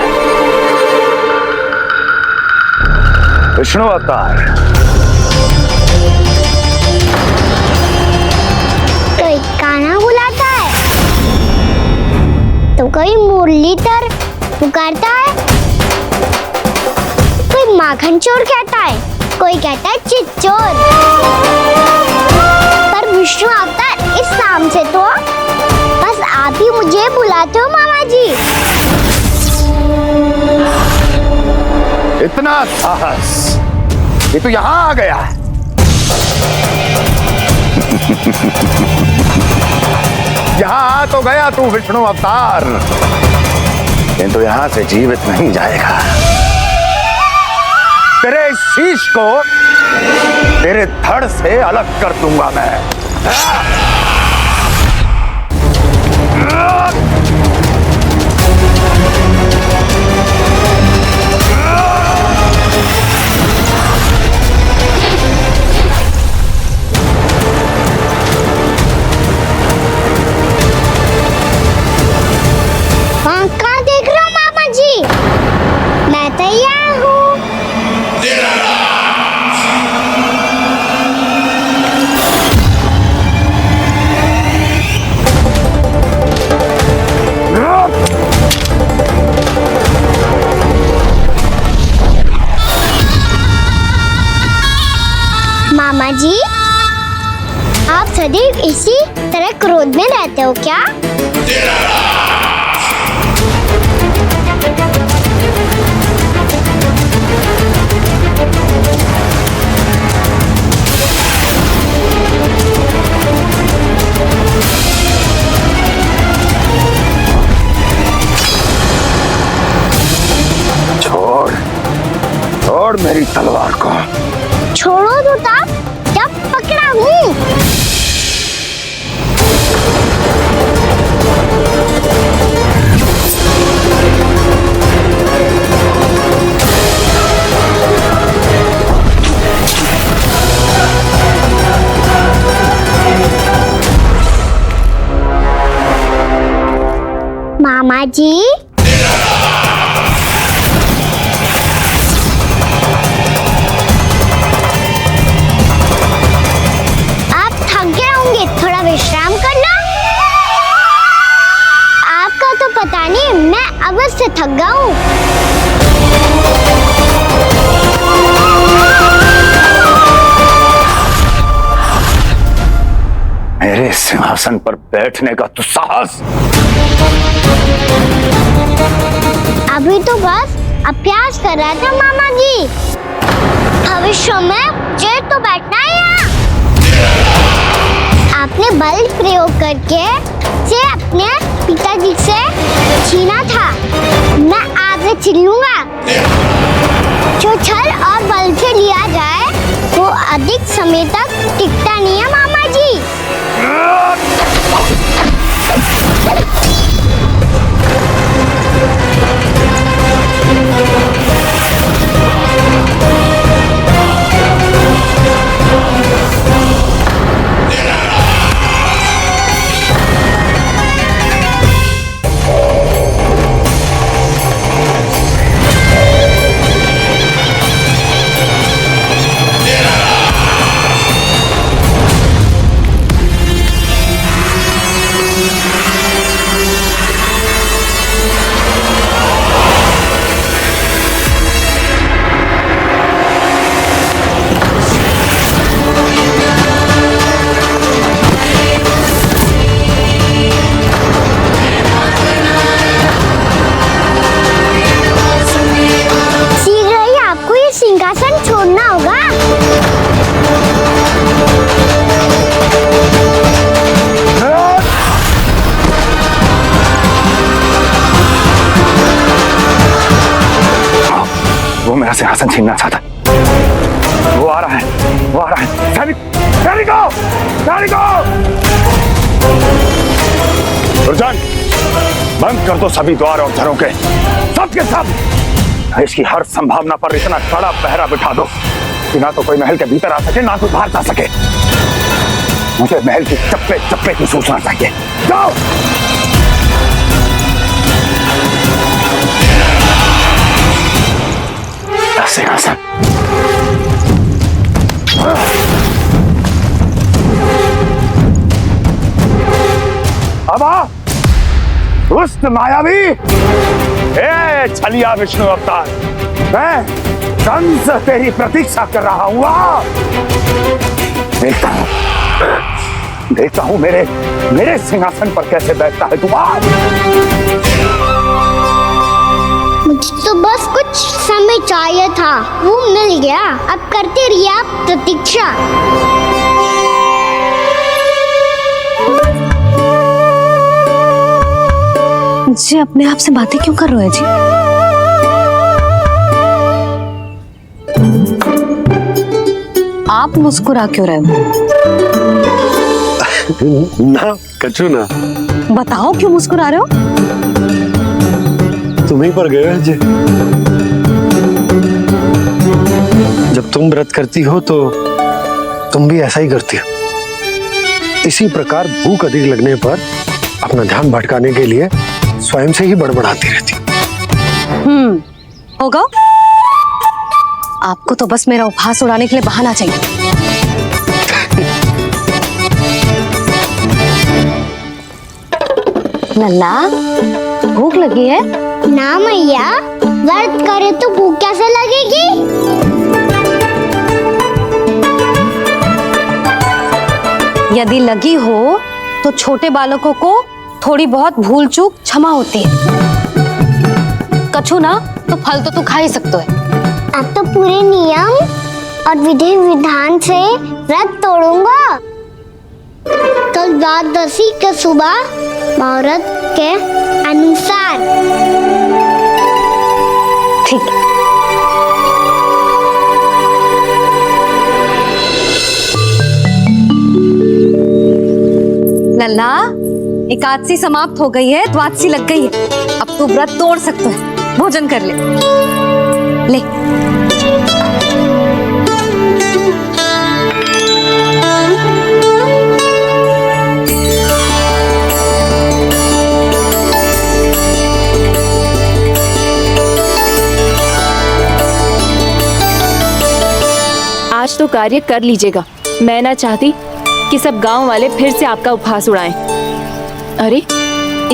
विष्णु अवतार। कोई गाना बुलाता है तो कोई मुरलीधर पुकारता है, कोई माखन चोर कहता है, कोई कहता है चिच्चोर। पर विष्णु अवतार इस नाम से तो बस आप ही मुझे बुलाते हो मामा जी। इतना साहस कि तू यहां आ गया। यहां आ तो गया तू विष्णु अवतार, किंतु यहां से जीवित नहीं जाएगा। तेरे इस शीश को तेरे धड़ से अलग कर दूंगा मैं। कहाँ देख रहे हो मामा जी? मैं तैयार हूँ। मामा जी, आप सदैव इसी तरह क्रोध में रहते हो क्या? छोड़ मेरी तलवार को। छोड़ो तो तब जब पकड़ा हूँ। मामा जी, थोड़ा विश्राम कर लो। आपका तो पता नहीं, मैं अवश्य थक गया हूँ। मेरे सिंहासन पर बैठने का तो साहस। अभी तो बस अभ्यास कर रहा था मामा जी। भविष्य में मुझे तो बैठना है यहाँ। आपने बल प्रयोग करके से अपने पिताजी से छीना था। मैं आज से छीन लूंगा। जो छल और बल से लिया जाए वो अधिक समय तक टिकता नहीं है मामा जी। सिंहासन छोड़ना होगा। वो मेरा सिंहासन छीनना चाहता। वो आ रहा है, वो आ रहा है। सैनिकों, दुर्जन, बंद कर दो सभी द्वार और घरों के, सब के सब। इसकी हर संभावना पर इतना कड़ा पहरा बिठा दो कि ना तो कोई महल के भीतर आ सके, ना कोई बाहर जा सके। मुझे महल की चप्पे चप्पे की सूचना चाहिए। जाओ। सिंहासन। अब आ, दुष्ट मायावी, ए छलिया विष्णु अवतार, मैं कंस तेरी प्रतीक्षा कर रहा हूँ। देखता हूँ मेरे सिंहासन पर कैसे बैठता है तू। मुझे तो बस कुछ समय में चाहिए था वो मिल गया। अब करते रहिए आप प्रतीक्षा। जी अपने आप से बातें क्यों कर रहे हो जी? आप मुस्कुरा क्यों रहे हो? ना कछु ना। बताओ क्यों मुस्कुरा रहे हो? तुम ही पर गए जी। जब तुम व्रत करती हो तो तुम भी ऐसा ही करती हो। इसी प्रकार भूख अधिक लगने पर अपना ध्यान भटकाने के लिए स्वयं से ही बड़बड़ाती रहती। होगा। आपको तो बस मेरा उपहास उड़ाने के लिए बहाना चाहिए। लल्ला भूख लगी है? ना मैया, व्रत करे तो भूख कैसे लगेगी? यदि लगी हो तो छोटे बालकों को थोड़ी बहुत भूल चूक क्षमा होती है। कछु ना तो फल तो तू खा ही सकते है। अब तो पूरे नियम और विधि विधान से व्रत तोड़ूंगा। कल द्वादशी के सुबह मुहूर्त के अनुसार। ठीक है। लल्ला एकादशी समाप्त हो गई है, द्वादशी लग गई है। अब तू व्रत तोड़ सकते है। भोजन कर ले। ले। आज तो कार्य कर लीजिएगा। मैं ना चाहती कि सब गांव वाले फिर से आपका उपहास उड़ाएं। अरे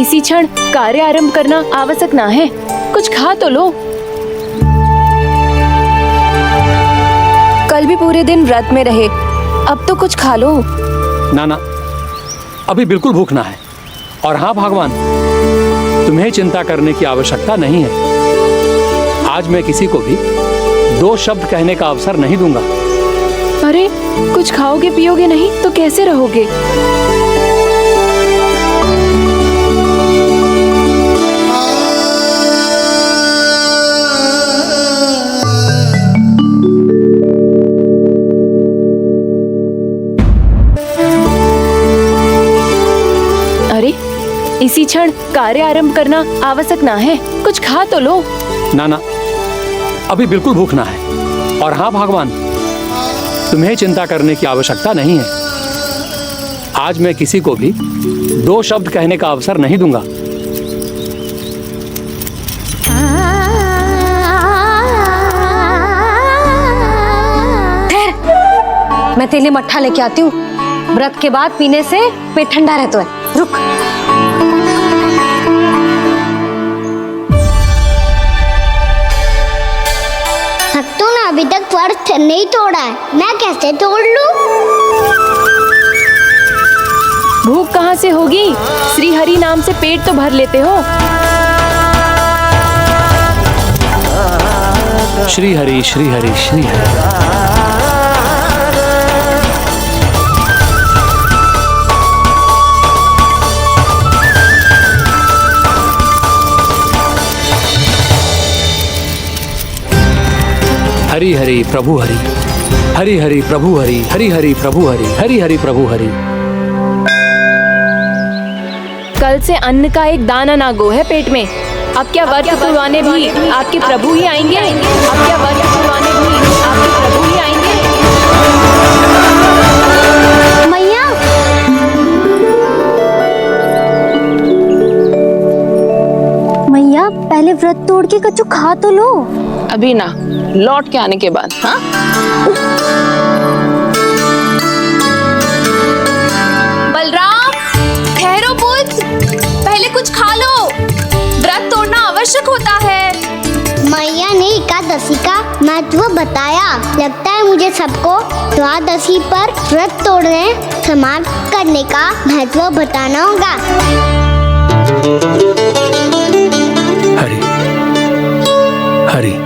इसी क्षण कार्य आरंभ करना आवश्यक ना है। कुछ खा तो लो। कल भी पूरे दिन व्रत में रहे, अब तो कुछ खा लो। ना ना, अभी बिल्कुल भूख ना है। और हाँ भगवान, तुम्हें चिंता करने की आवश्यकता नहीं है। आज मैं किसी को भी दो शब्द कहने का अवसर नहीं दूंगा। अरे कुछ खाओगे पियोगे नहीं तो कैसे रहोगे? अरे इसी क्षण कार्य आरंभ करना आवश्यक ना है। कुछ खा तो लो। ना ना, अभी बिल्कुल भूख ना है। और हाँ भगवान, तुम्हें चिंता करने की आवश्यकता नहीं है। आज मैं किसी को भी दो शब्द कहने का अवसर नहीं दूंगा। मैं तेरे लिए मट्ठा लेके आती हूँ। व्रत के बाद पीने से पेट ठंडा रहता है। रुक। भक्तों ने अभी तक व्रत नहीं तोड़ा है, मैं कैसे तोड़ लूं? भूख कहाँ से होगी? श्री हरि नाम से पेट तो भर लेते हो। श्री हरि श्री हरि श्री हरि। हरि हरि प्रभु हरि, हरि हरि प्रभु हरि, हरि हरि प्रभु हरि, हरि हरि प्रभु हरि। कल से अन्न का एक दाना ना गो है पेट में। अब क्या व्रत तुड़वाने भी आपके प्रभु ही आएंगे? अब क्या व्रत तुड़वाने भी आपके प्रभु ही आएंगे? मैया, मैया पहले व्रत तोड़ के कच्चू खा तो लो। अभी ना, लौट के आने के बाद। हाँ बलराम, ठहरो पुत्र, पहले कुछ खा लो। व्रत तोड़ना आवश्यक होता है। मैया ने एकादशी का महत्व बताया। लगता है मुझे सबको द्वादशी पर व्रत तोड़ने समाप्त करने का महत्व बताना होगा। हरि हरि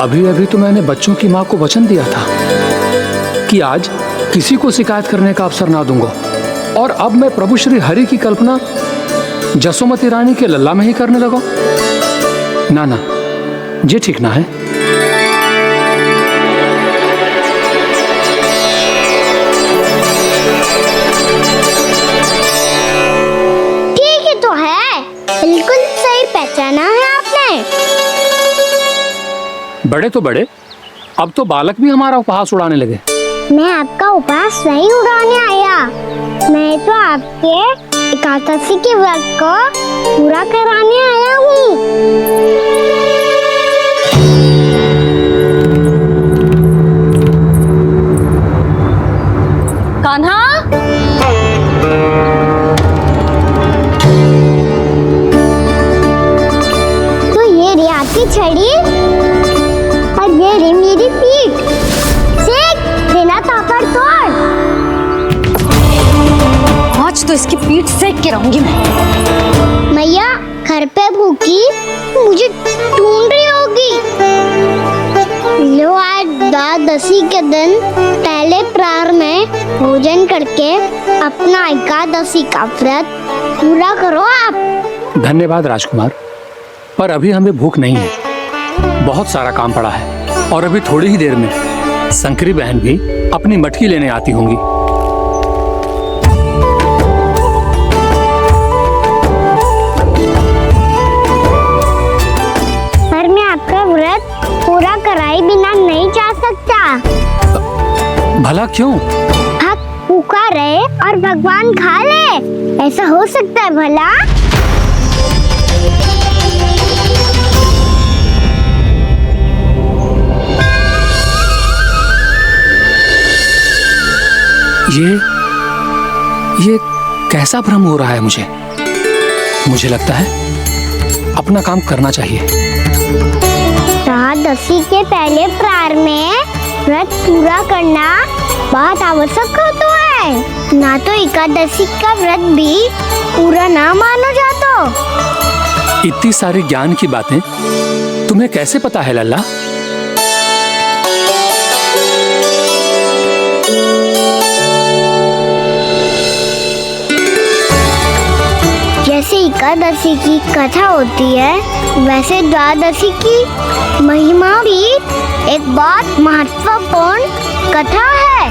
अभी अभी तो मैंने बच्चों की माँ को वचन दिया था कि आज किसी को शिकायत करने का अवसर ना दूंगा, और अब मैं प्रभु श्री हरि की कल्पना जसोमती रानी के लल्ला में ही करने लगा। ना ना, ये ठीक ना है। ठीक ही तो है, बिल्कुल सही पहचाना है आपने। बड़े तो बड़े, अब तो बालक भी हमारा उपहास उड़ाने लगे। मैं आपका उपहास नहीं उड़ाने आया, मैं तो आपके एकादशी के व्रत को पूरा कराने आया हूँ। कान्हा, तो ये रे आपकी छड़ी और ये रे मेरी पीठ। सेक देना तापड़ तोड़। आज तो इसकी पीठ सेक के रहूंगी मैं। मैया घर पे भूखी मुझे ढूंढ रही होगी। लो, आज द्वादशी के दिन पहले प्रहर में भोजन करके अपना एकादशी का व्रत पूरा करो आप। धन्यवाद राजकुमार, पर अभी हमें भूख नहीं है। बहुत सारा काम पड़ा है, और अभी थोड़ी ही देर में शंकरी बहन भी अपनी मटकी लेने आती होंगी। पर मैं आपका व्रत पूरा कराए बिना नहीं जा सकता। भला क्यों? भक्त भूखा रहे और भगवान खा ले, ऐसा हो सकता है भला? ये कैसा भ्रम हो रहा है मुझे लगता है अपना काम करना चाहिए। द्वादशी के पहले प्रहर में व्रत पूरा करना बहुत आवश्यक होता है, ना तो एकादशी का व्रत भी पूरा ना माना जाता। इतनी सारी ज्ञान की बातें तुम्हें कैसे पता है लल्ला? जैसे एकादशी की कथा होती है, वैसे द्वादशी की महिमा भी एक बहुत महत्वपूर्ण कथा है।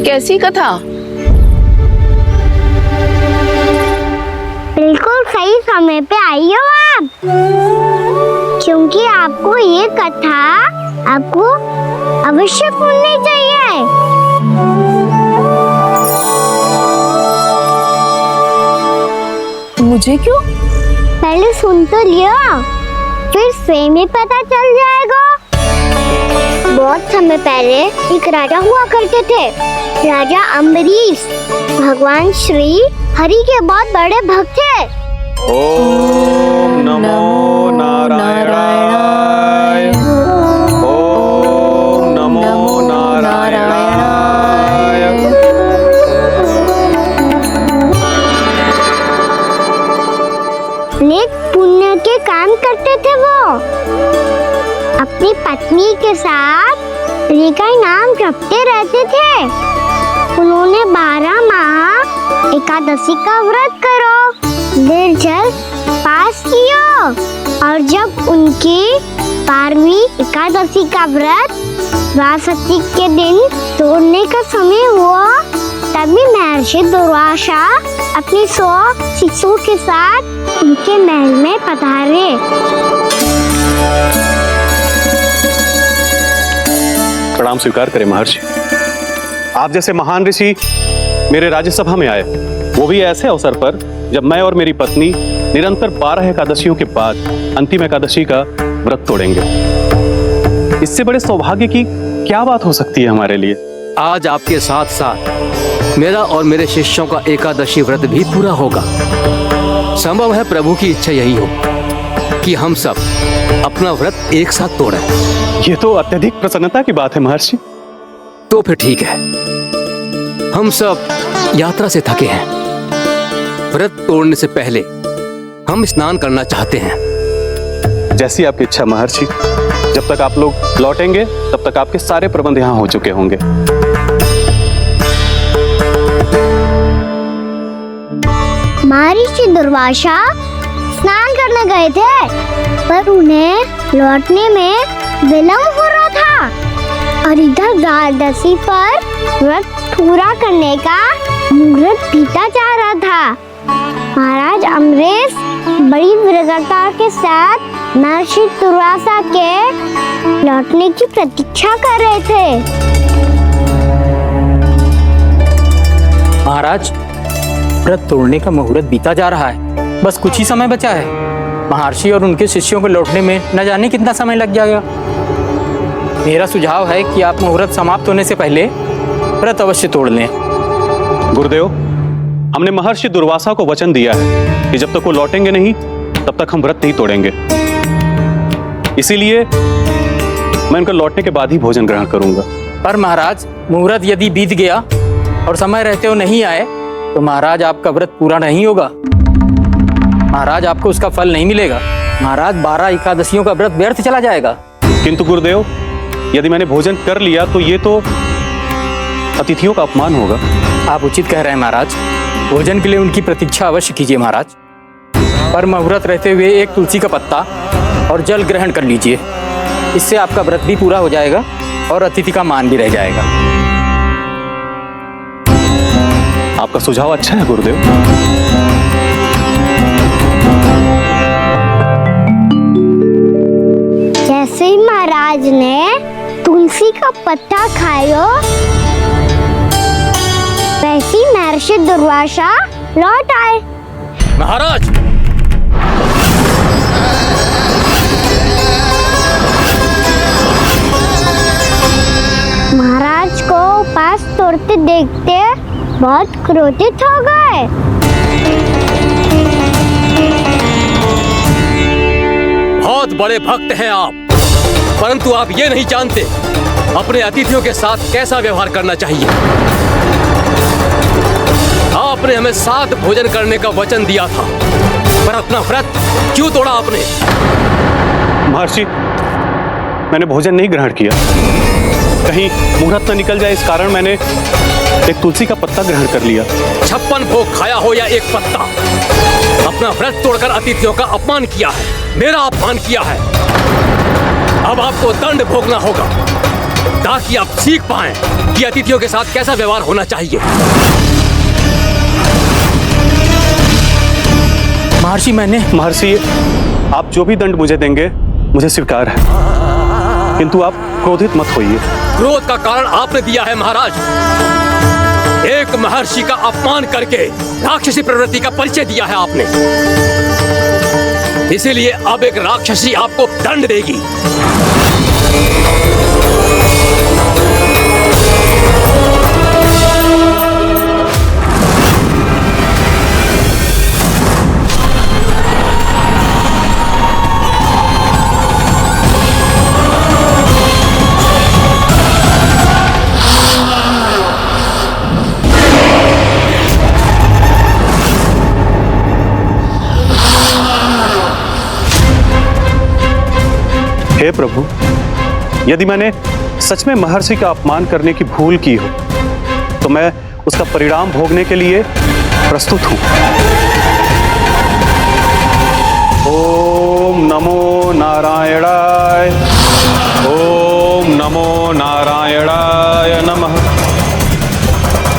कैसी कथा? बिल्कुल सही समय पे आई हो आप, क्योंकि आपको ये कथा आपको अवश्य सुननी चाहिए। मुझे क्यों? पहले सुन तो लियो, फिर स्वयं ही पता चल जाएगा। बहुत समय पहले एक राजा हुआ करते थे, राजा अम्बरीश। भगवान श्री हरि के बहुत बड़े भक्त थे। ओम नमो नारायणाय। ओम नमो नारायणाय। नेक पुण्य के काम करते थे वो। अपनी पत्नी के साथ हरि का नाम जपते रहते थे। उन्होंने 12 माह एकादशी का व्रत करो निर्जल पास किया, और जब उनकी 12वीं एकादशी का व्रत द्वादशी के दिन तोड़ने का समय हुआ, तभी महर्षि दुर्वासा अपनी 100 शिष्यों के साथ उनके महल में पधारे। प्रणाम स्वीकार करें महर्षि। आप जैसे महान ऋषि मेरे राज्यसभा में आए, वो भी ऐसे अवसर पर जब मैं और मेरी पत्नी निरंतर 12 एकादशियों के बाद अंतिम एकादशी का व्रत तोड़ेंगे। इससे बड़े सौभाग्य की क्या बात हो सकती है हमारे लिए? आज आपके साथ साथ मेरा और मेरे शिष्यों का एकादशी व्रत भी पूरा होगा। संभव है प्रभु की इच्छा यही हो कि हम सब अपना व्रत एक साथ तोड़ें। ये तो अत्यधिक प्रसन्नता की बात है महर्षि। तो फिर ठीक है, हम सब यात्रा से थके हैं, व्रत तोड़ने से पहले हम स्नान करना चाहते हैं। जैसी आपकी इच्छा महर्षि। जब तक आप लोग लौटेंगे तब तक आपके सारे प्रबंध यहाँ हो चुके होंगे। महर्षि दुर्वासा स्नान करने गए थे, पर उन्हें लौटने में विलंब हो रहा था और इधर द्वादशी पर व्रत पूरा करने का मुहूर्त बीता जा रहा था। महाराज अम्बरीश बड़ी व्यग्रता के साथ महर्षि दुर्वासा के लौटने की प्रतीक्षा कर रहे थे। महाराज, व्रत तोड़ने का मुहूर्त बीता जा रहा है, बस कुछ ही समय बचा है। महर्षि और उनके शिष्यों को लौटने में न जाने कितना समय लग जाएगा। मेरा सुझाव है कि आप मुहूर्त समाप्त होने से पहले व्रत अवश्य तोड़ लें। गुरुदेव, हमने महर्षि दुर्वासा को वचन दिया है कि जब तक वो लौटेंगे नहीं तब तक हम व्रत नहीं तोड़ेंगे। इसीलिए मैं उनका लौटने के बाद ही भोजन ग्रहण करूंगा। पर महाराज, मुहूर्त यदि बीत गया और समय रहते हो नहीं आए तो महाराज आपका व्रत पूरा नहीं होगा। महाराज, आपको उसका फल नहीं मिलेगा। महाराज, 12 एकादशियों का व्रत व्यर्थ चला जाएगा। किंतु गुरुदेव, यदि मैंने भोजन कर लिया तो ये तो अतिथियों का अपमान होगा। आप उचित कह रहे हैं महाराज। भोजन के लिए उनकी प्रतीक्षा अवश्य कीजिए महाराज। पर मुहूर्त रहते हुए एक तुलसी का पत्ता और जल ग्रहण कर लीजिए। इससे आपका व्रत भी पूरा हो जाएगा और अतिथि का मान भी रह जाएगा। आपका सुझाव अच्छा है गुरुदेव। जैसे ही महाराज ने तुलसी का पत्ता खाया, वैसे ही महर्षि दुर्वासा लौट आए। महाराज, महाराज को उपास तोड़ते देखते बहुत क्रोधित हो गए। बहुत बड़े भक्त हैं आप, परंतु आप ये नहीं जानते अपने अतिथियों के साथ कैसा व्यवहार करना चाहिए। आपने हमें साथ भोजन करने का वचन दिया था, पर अपना व्रत क्यों तोड़ा आपने? महर्षि, मैंने भोजन नहीं ग्रहण किया। कहीं मुहूर्त न निकल जाए इस कारण मैंने एक तुलसी का पत्ता ग्रहण कर लिया। 56 भोग खाया हो या एक पत्ता, अपना व्रत तोड़कर अतिथियों का अपमान किया है, मेरा अपमान किया है। अब आपको दंड भोगना होगा ताकि आप सीख पाएं कि अतिथियों के साथ कैसा व्यवहार होना चाहिए। महर्षि, आप जो भी दंड मुझे देंगे मुझे स्वीकार है, किंतु आप क्रोधित मत होइए। क्रोध का कारण आपने दिया है महाराज। एक महर्षि का अपमान करके राक्षसी प्रवृत्ति का परिचय दिया है आपने। इसीलिए अब एक राक्षसी आपको दंड देगी। हे प्रभु, यदि मैंने सच में महर्षि का अपमान करने की भूल की हो तो मैं उसका परिणाम भोगने के लिए प्रस्तुत हूं। ओम नमो नारायणाय, ओम नमो नारायणाय नमः।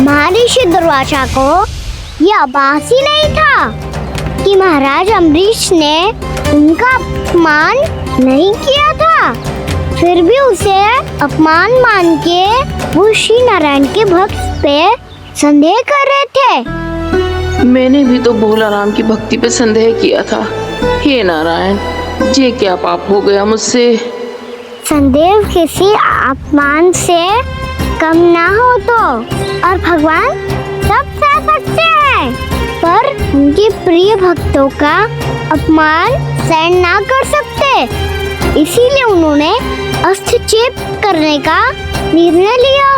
महर्षि दुर्वासा को यह आभास ही नहीं था कि महाराज अम्बरीश ने उनका अपमान नहीं किया था। फिर भी उसे अपमान मान के वो श्री नारायण के भक्त पे संदेह कर रहे थे। मैंने भी तो भोला राम की भक्ति पे संदेह किया था। हे नारायण, ये क्या पाप हो गया मुझसे? संदेह किसी अपमान से कम ना हो तो, और भगवान सब सह सकते हैं, पर उनके प्रिय भक्तों का अपमान सहन ना कर सकते। इसीलिए उन्होंने हस्तक्षेप करने का निर्णय लिया।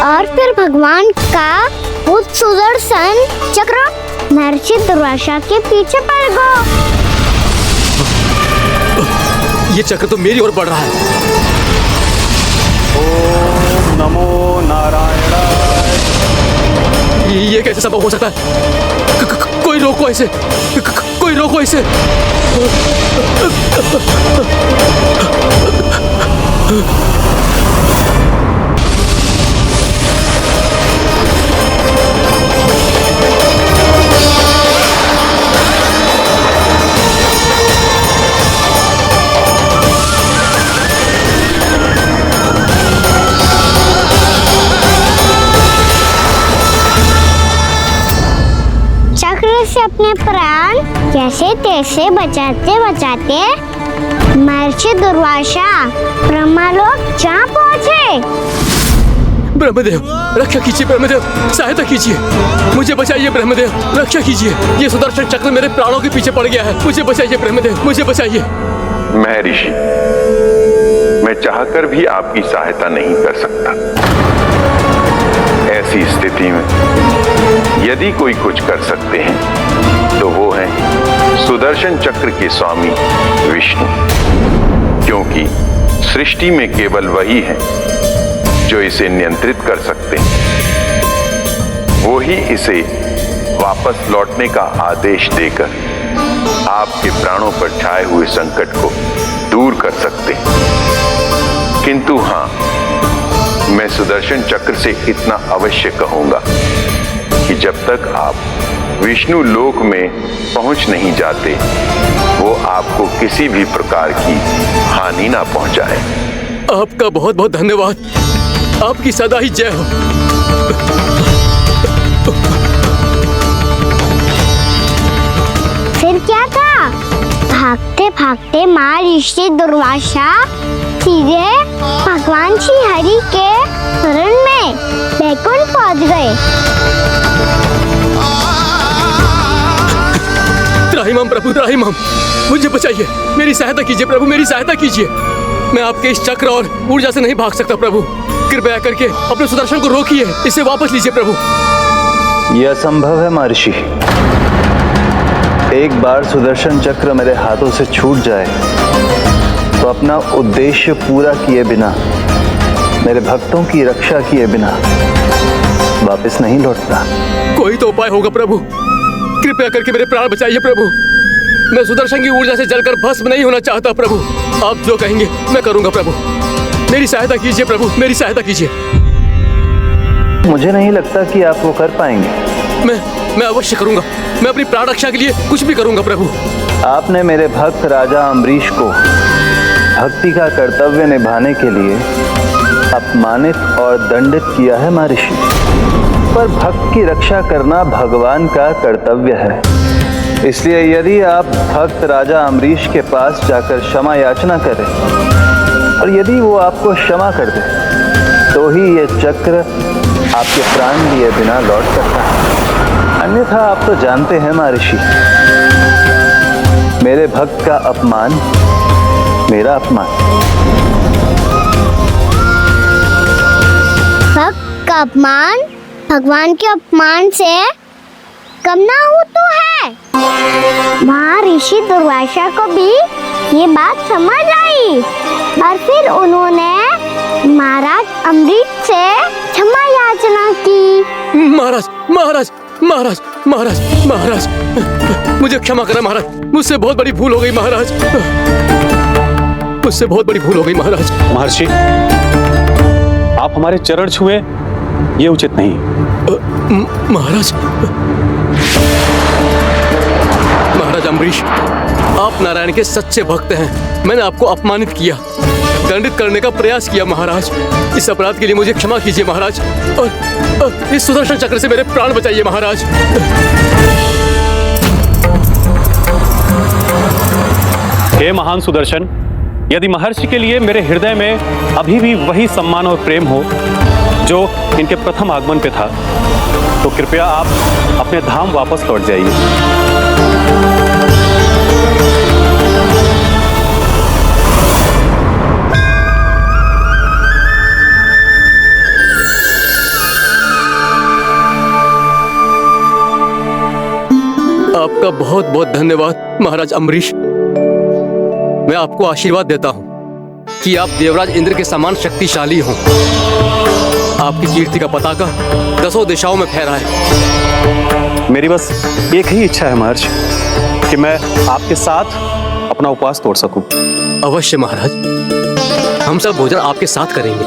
और फिर भगवान का वो सुदर्शन चक्र महर्षि दुर्वासा के पीछे पड़ गया। ये चक्र तो मेरी ओर बढ़ रहा है। ओम नमो नारायणाय। ये कैसे संभव हो सकता है? कोई रोको इसे, कोई रोको इसे। चक्र से अपने प्राण जैसे तैसे बचाते बचाते महर्षि दुर्वासा ब्रह्मलोक जा पहुँचे। ब्रह्मदेव रक्षा कीजिए, ब्रह्मदेव सहायता कीजिए, मुझे बचाइए ब्रह्मदेव, रक्षा कीजिए। ये सुदर्शन चक्र मेरे प्राणों के पीछे पड़ गया है, मुझे बचाइए ब्रह्मदेव, मुझे बचाइए। महर्षि, मैं चाहकर भी आपकी सहायता नहीं कर सकता। ऐसी स्थिति में यदि कोई कुछ कर सकते हैं तो वो है सुदर्शन चक्र के स्वामी विष्णु, क्योंकि सृष्टि में केवल वही है जो इसे नियंत्रित कर सकते हैं। वो ही इसे वापस लौटने का आदेश देकर आपके प्राणों पर छाए हुए संकट को दूर कर सकते हैं। किंतु हाँ, मैं सुदर्शन चक्र से इतना अवश्य कहूंगा कि जब तक आप विष्णु लोक में पहुंच नहीं जाते, वो आपको किसी भी प्रकार की हानि ना पहुंचाए। आपका बहुत बहुत धन्यवाद, आपकी सदा ही जय हो। फिर क्या था? भागते भागते महर्षि दुर्वासा सीधे भगवान श्री हरि के शरण में बैकुंठ पहुंच गए। त्राहिमाम प्रभु, त्राहिमाम, मुझे बचाइए, मेरी सहायता कीजिए प्रभु, मेरी सहायता कीजिए। मैं आपके इस चक्र और ऊर्जा से नहीं भाग सकता प्रभु, कृपया करके अपने सुदर्शन को रोकिए, इसे वापस लीजिए प्रभु। यह असंभव है महर्षि। एक बार सुदर्शन चक्र मेरे हाथों से छूट जाए तो अपना उद्देश्य पूरा किए बिना, मेरे भक्तों की रक्षा किए बिना वापस नहीं लौटता। कोई तो उपाय होगा प्रभु, कृपया करके मेरे प्राण बचाइए प्रभु। मैं सुदर्शन की ऊर्जा से जलकर भस्म नहीं होना चाहता प्रभु। आप जो कहेंगे मैं करूंगा प्रभु, मेरी सहायता कीजिए प्रभु, मेरी सहायता कीजिए। मुझे नहीं लगता कि आप वो कर पाएंगे। मैं अवश्य करूंगा, मैं अपनी प्राण रक्षा के लिए कुछ भी करूंगा प्रभु। आपने मेरे भक्त राजा अम्बरीश को भक्ति का कर्तव्य निभाने के लिए अपमानित और दंडित किया है महर्षि, पर भक्त की रक्षा करना भगवान का कर्तव्य है। इसलिए यदि आप भक्त राजा अम्बरीश के पास जाकर क्षमा याचना करें और यदि वो आपको क्षमा कर दे तो ही ये चक्र आपके प्राण लिए बिना लौट सकता है। अन्यथा आप तो जानते हैं महर्षि, मेरे भक्त का अपमान मेरा अपमान। भक्त का अपमान भगवान के अपमान से कम ना हो तो है। महर्षि दुर्वासा को भी ये बात समझ आई और फिर उन्होंने महाराज अम्बरीश से क्षमा याचना की। महाराज महाराज महाराज महाराज महाराज, मुझे क्षमा करें महाराज, मुझसे बहुत बड़ी भूल हो गई महाराज, मुझसे बहुत बड़ी भूल हो गई महाराज। महर्षि, आप हमारे चरण छुए ये उचित नहीं। महाराज, महाराज अम्बरीश, आप नारायण के सच्चे भक्त हैं। मैंने आपको अपमानित किया, दंडित करने का प्रयास किया महाराज। इस अपराध के लिए मुझे क्षमा कीजिए महाराज, और इस सुदर्शन चक्र से मेरे प्राण बचाइए महाराज। हे महान सुदर्शन, यदि महर्षि के लिए मेरे हृदय में अभी भी वही सम्मान और प्रेम हो जो इनके प्रथम आगमन पे था, तो कृपया आप अपने धाम वापस लौट जाइए। आपका बहुत बहुत धन्यवाद महाराज अम्बरीश। मैं आपको आशीर्वाद देता हूं कि आप देवराज इंद्र के समान शक्तिशाली हों। आपकी कीर्ति का पताका 10 दिशाओं में फहराए। मेरी बस एक ही इच्छा है महर्षि कि मैं आपके साथ अपना उपवास तोड़ सकूं। अवश्य महाराज, हम सब भोजन आपके साथ करेंगे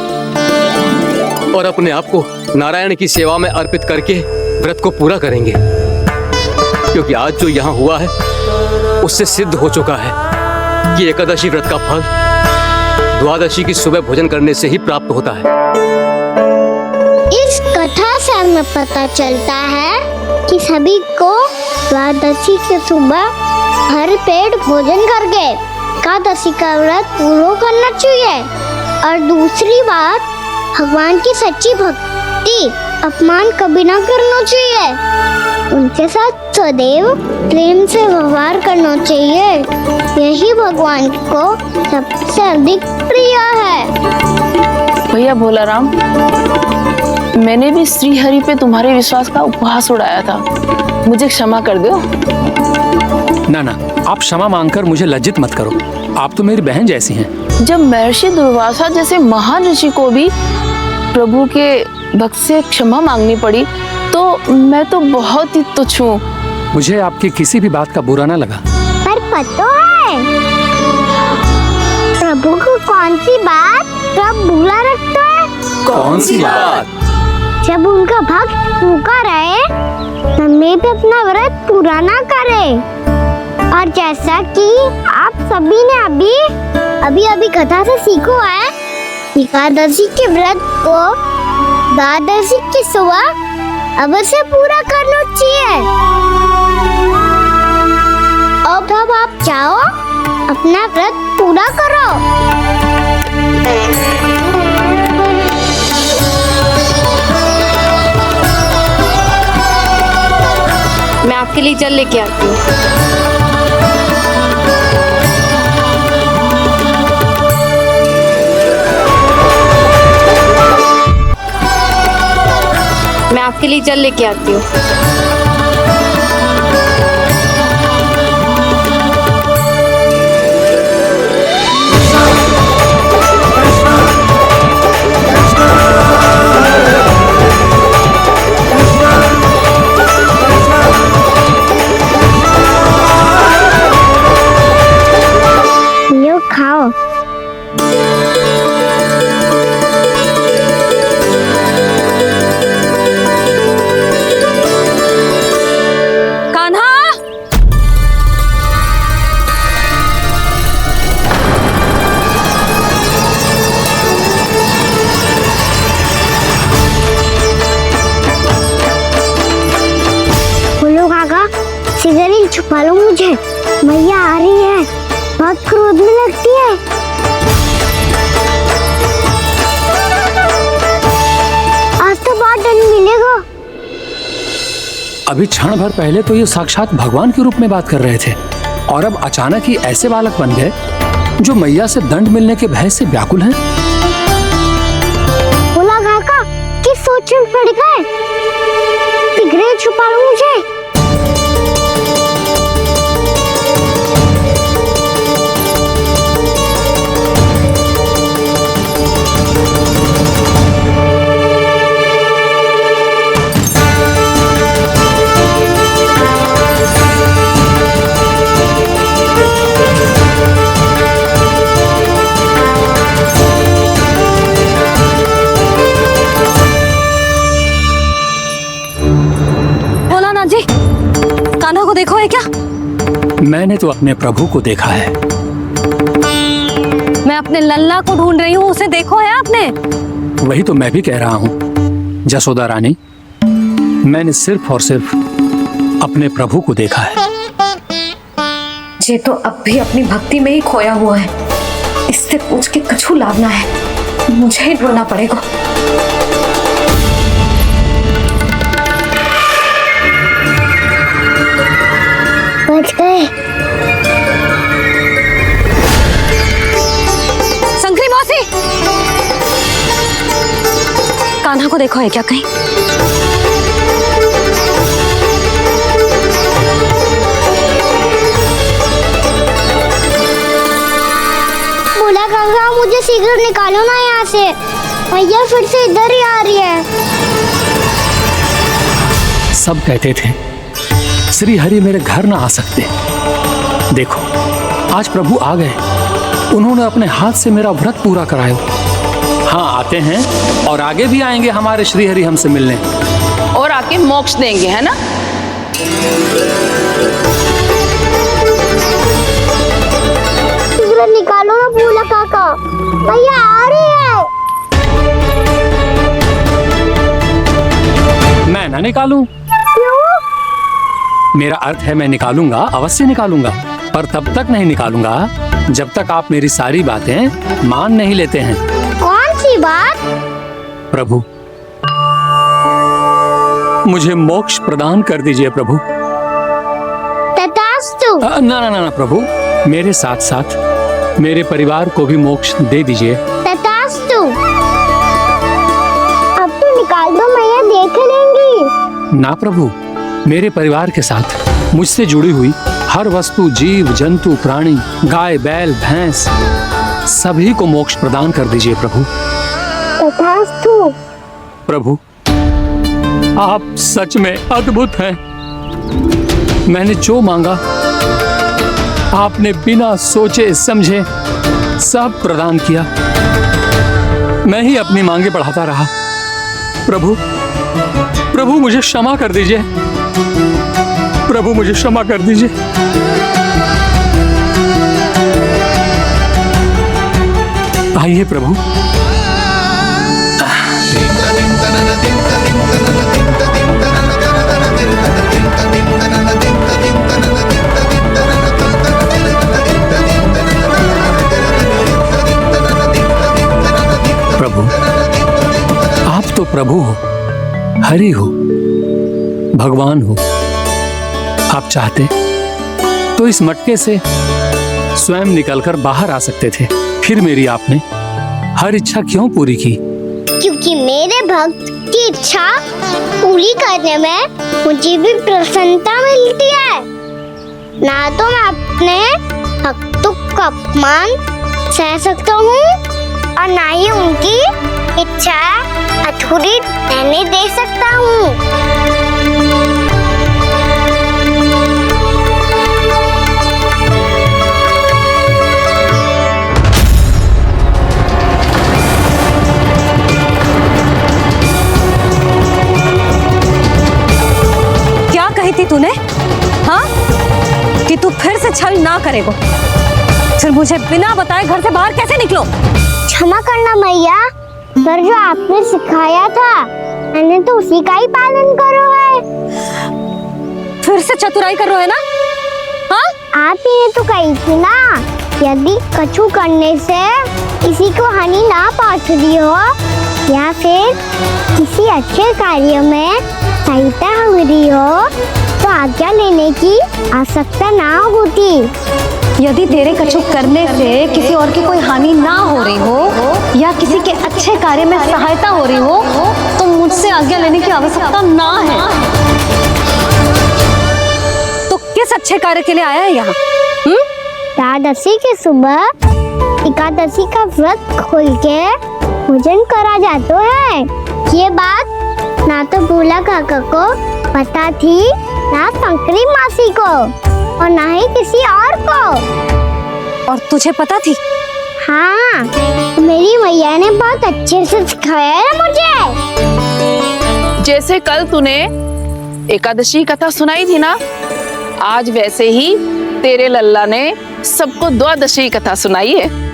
और अपने आप को नारायण की सेवा में अर्पित करके व्रत को पूरा करेंगे, क्योंकि आज जो यहाँ हुआ है उससे सिद्ध हो चुका है कि एकादशी व्रत का फल द्वादशी की सुबह भोजन करने से ही प्राप्त होता है। इस कथा से हमें पता चलता है कि सभी को द्वादशी की सुबह भर पेट भोजन करके एकादशी का व्रत पूरा करना चाहिए। और दूसरी बात, भगवान की सच्ची भक्ति अपमान कभी ना करना चाहिए। उनके साथ सदैव प्रेम से व्यवहार करना चाहिए। यही भगवान को सबसे अधिक प्रिय है। भैया भोलाराम, मैंने भी श्री हरि पे तुम्हारे विश्वास का उपहास उड़ाया था, मुझे क्षमा कर दो। ना ना, आप क्षमा मांगकर मुझे लज्जित मत करो। आप तो मेरी बहन जैसी हैं। जब महर्षि दुर्वासा जैसे महान ऋषि को भी प्रभु के भक्त से क्षमा मांगनी पड़ी, तो मैं तो बहुत ही तुच्छ हूँ। मुझे आपकी किसी भी बात का बुरा ना लगा। पर पता है प्रभु को कौन सी बात सब भूला रखता है? कौन सी बात? जब उनका भक्त भूखा रहे, हमें भी अपना व्रत पूरा ना करे। और जैसा कि आप सभी ने अभी कथा से सीखो है, एकादशी के व्रत को द्वादशी की सुबह अवश्य पूरा करना चाहिए। अब आप चाहो अपना व्रत पूरा करो। मैं आपके लिए जल लेके आती हूँ। मैं आपके लिए जल लेके आती हूँ। लो खाओ। सिगरेट छुपा लो मुझे, मैया आ रही है, बहुत क्रोध में लगती है। आज तो बहुत दंड मिलेगा। अभी क्षण भर पहले तो ये साक्षात भगवान के रूप में बात कर रहे थे, और अब अचानक ही ऐसे बालक बन गए जो मैया से दंड मिलने के भय से व्याकुल हैं। बोला काका, किस सोच में पड़ गए? सिगरेट छुपा लो मुझे। कान्हा को देखो है क्या? मैंने तो अपने प्रभु को देखा है। मैं अपने लल्ला को ढूंढ रही हूँ, उसे देखो है आपने? वही तो मैं भी कह रहा हूँ जसोदा रानी, मैंने सिर्फ और सिर्फ अपने प्रभु को देखा है। ये तो अब भी अपनी भक्ति में ही खोया हुआ है, इससे पूछ के कछु लाभ ना है, मुझे ही ढूंढना पड़ेगा। है क्या कहीं? भोला काका मुझे शीघ्र निकालो ना यहाँ से, मैया फिर से इधर ही आ रही है। सब कहते थे श्री हरि मेरे घर ना आ सकते। देखो आज प्रभु आ गए, उन्होंने अपने हाथ से मेरा व्रत पूरा कराया। हाँ आते हैं और आगे भी आएंगे हमारे श्री हरि हमसे मिलने और आके मोक्ष देंगे, है ना? शीघ्र निकालो ना भोला काका, मैया आ रही है। मैं ना निकालूं? मेरा अर्थ है मैं निकालूंगा, अवश्य निकालूंगा, पर तब तक नहीं निकालूंगा जब तक आप मेरी सारी बातें मान नहीं लेते हैं। कौन सी बात? प्रभु मुझे मोक्ष प्रदान कर दीजिए प्रभु। तथास्तु। ना ना ना ना प्रभु, मेरे साथ साथ मेरे परिवार को भी मोक्ष दे दीजिए। तथास्तु। अब तो निकाल दो, मैया देख लेंगी। ना प्रभु, मेरे परिवार के साथ मुझसे जुड़ी हुई हर वस्तु, जीव जंतु, प्राणी, गाय बैल भैंस, सभी को मोक्ष प्रदान कर दीजिए प्रभु। तथास्तु। प्रभु आप सच में अद्भुत हैं। मैंने जो मांगा आपने बिना सोचे समझे सब प्रदान किया। मैं ही अपनी मांगे बढ़ाता रहा। प्रभु प्रभु मुझे क्षमा कर दीजिए, प्रभु मुझे क्षमा कर दीजिए। आइए प्रभु। प्रभु आप तो प्रभु हो, हरि हो, भगवान हो। आप चाहते तो इस मटके से स्वयं निकलकर बाहर आ सकते थे, फिर मेरी आपने हर इच्छा क्यों पूरी की? क्योंकि मेरे भक्त की इच्छा पूरी करने में मुझे भी प्रसन्नता मिलती है। ना तो मैं अपने भक्तों का अपमान सह सकता हूँ और ना ही उनकी इच्छा अधूरी रहने दे सकता हूँ। थी तूने, हाँ? कि तू फिर से छल ना करेगा, फिर मुझे बिना बताए घर से बाहर कैसे निकलो? क्षमा करना मैया, पर जो आपने सिखाया था मैंने तो उसी का ही पालन करो है। फिर से चतुराई कर रहे हो है ना? हाँ? आप ही ने तो कही थी ना, यदि कछु करने से किसी को हानि ना पहुंचती हो या फिर किसी अच्छे कार्य में सहायता हो रही हो तो आज्ञा लेने की आवश्यकता ना होती। यदि तेरे कछु करने से किसी और की कोई हानि ना हो रही हो या किसी के अच्छे कार्य में सहायता हो रही हो तो मुझसे आज्ञा लेने की आवश्यकता ना है। तो किस अच्छे कार्य के लिए आया है यहाँ? एकादशी की सुबह एकादशी का व्रत खोल के पूजन करा जाता है। ये बात ना तो भोला काका को पता थी, ना शंकरी मासी को और ना ही किसी और को। और तुझे पता थी? हाँ, मेरी मैया ने बहुत अच्छे से सिखाया है मुझे। जैसे कल तूने एकादशी कथा सुनाई थी ना, आज वैसे ही तेरे लल्ला ने सबको द्वादशी कथा सुनाई है।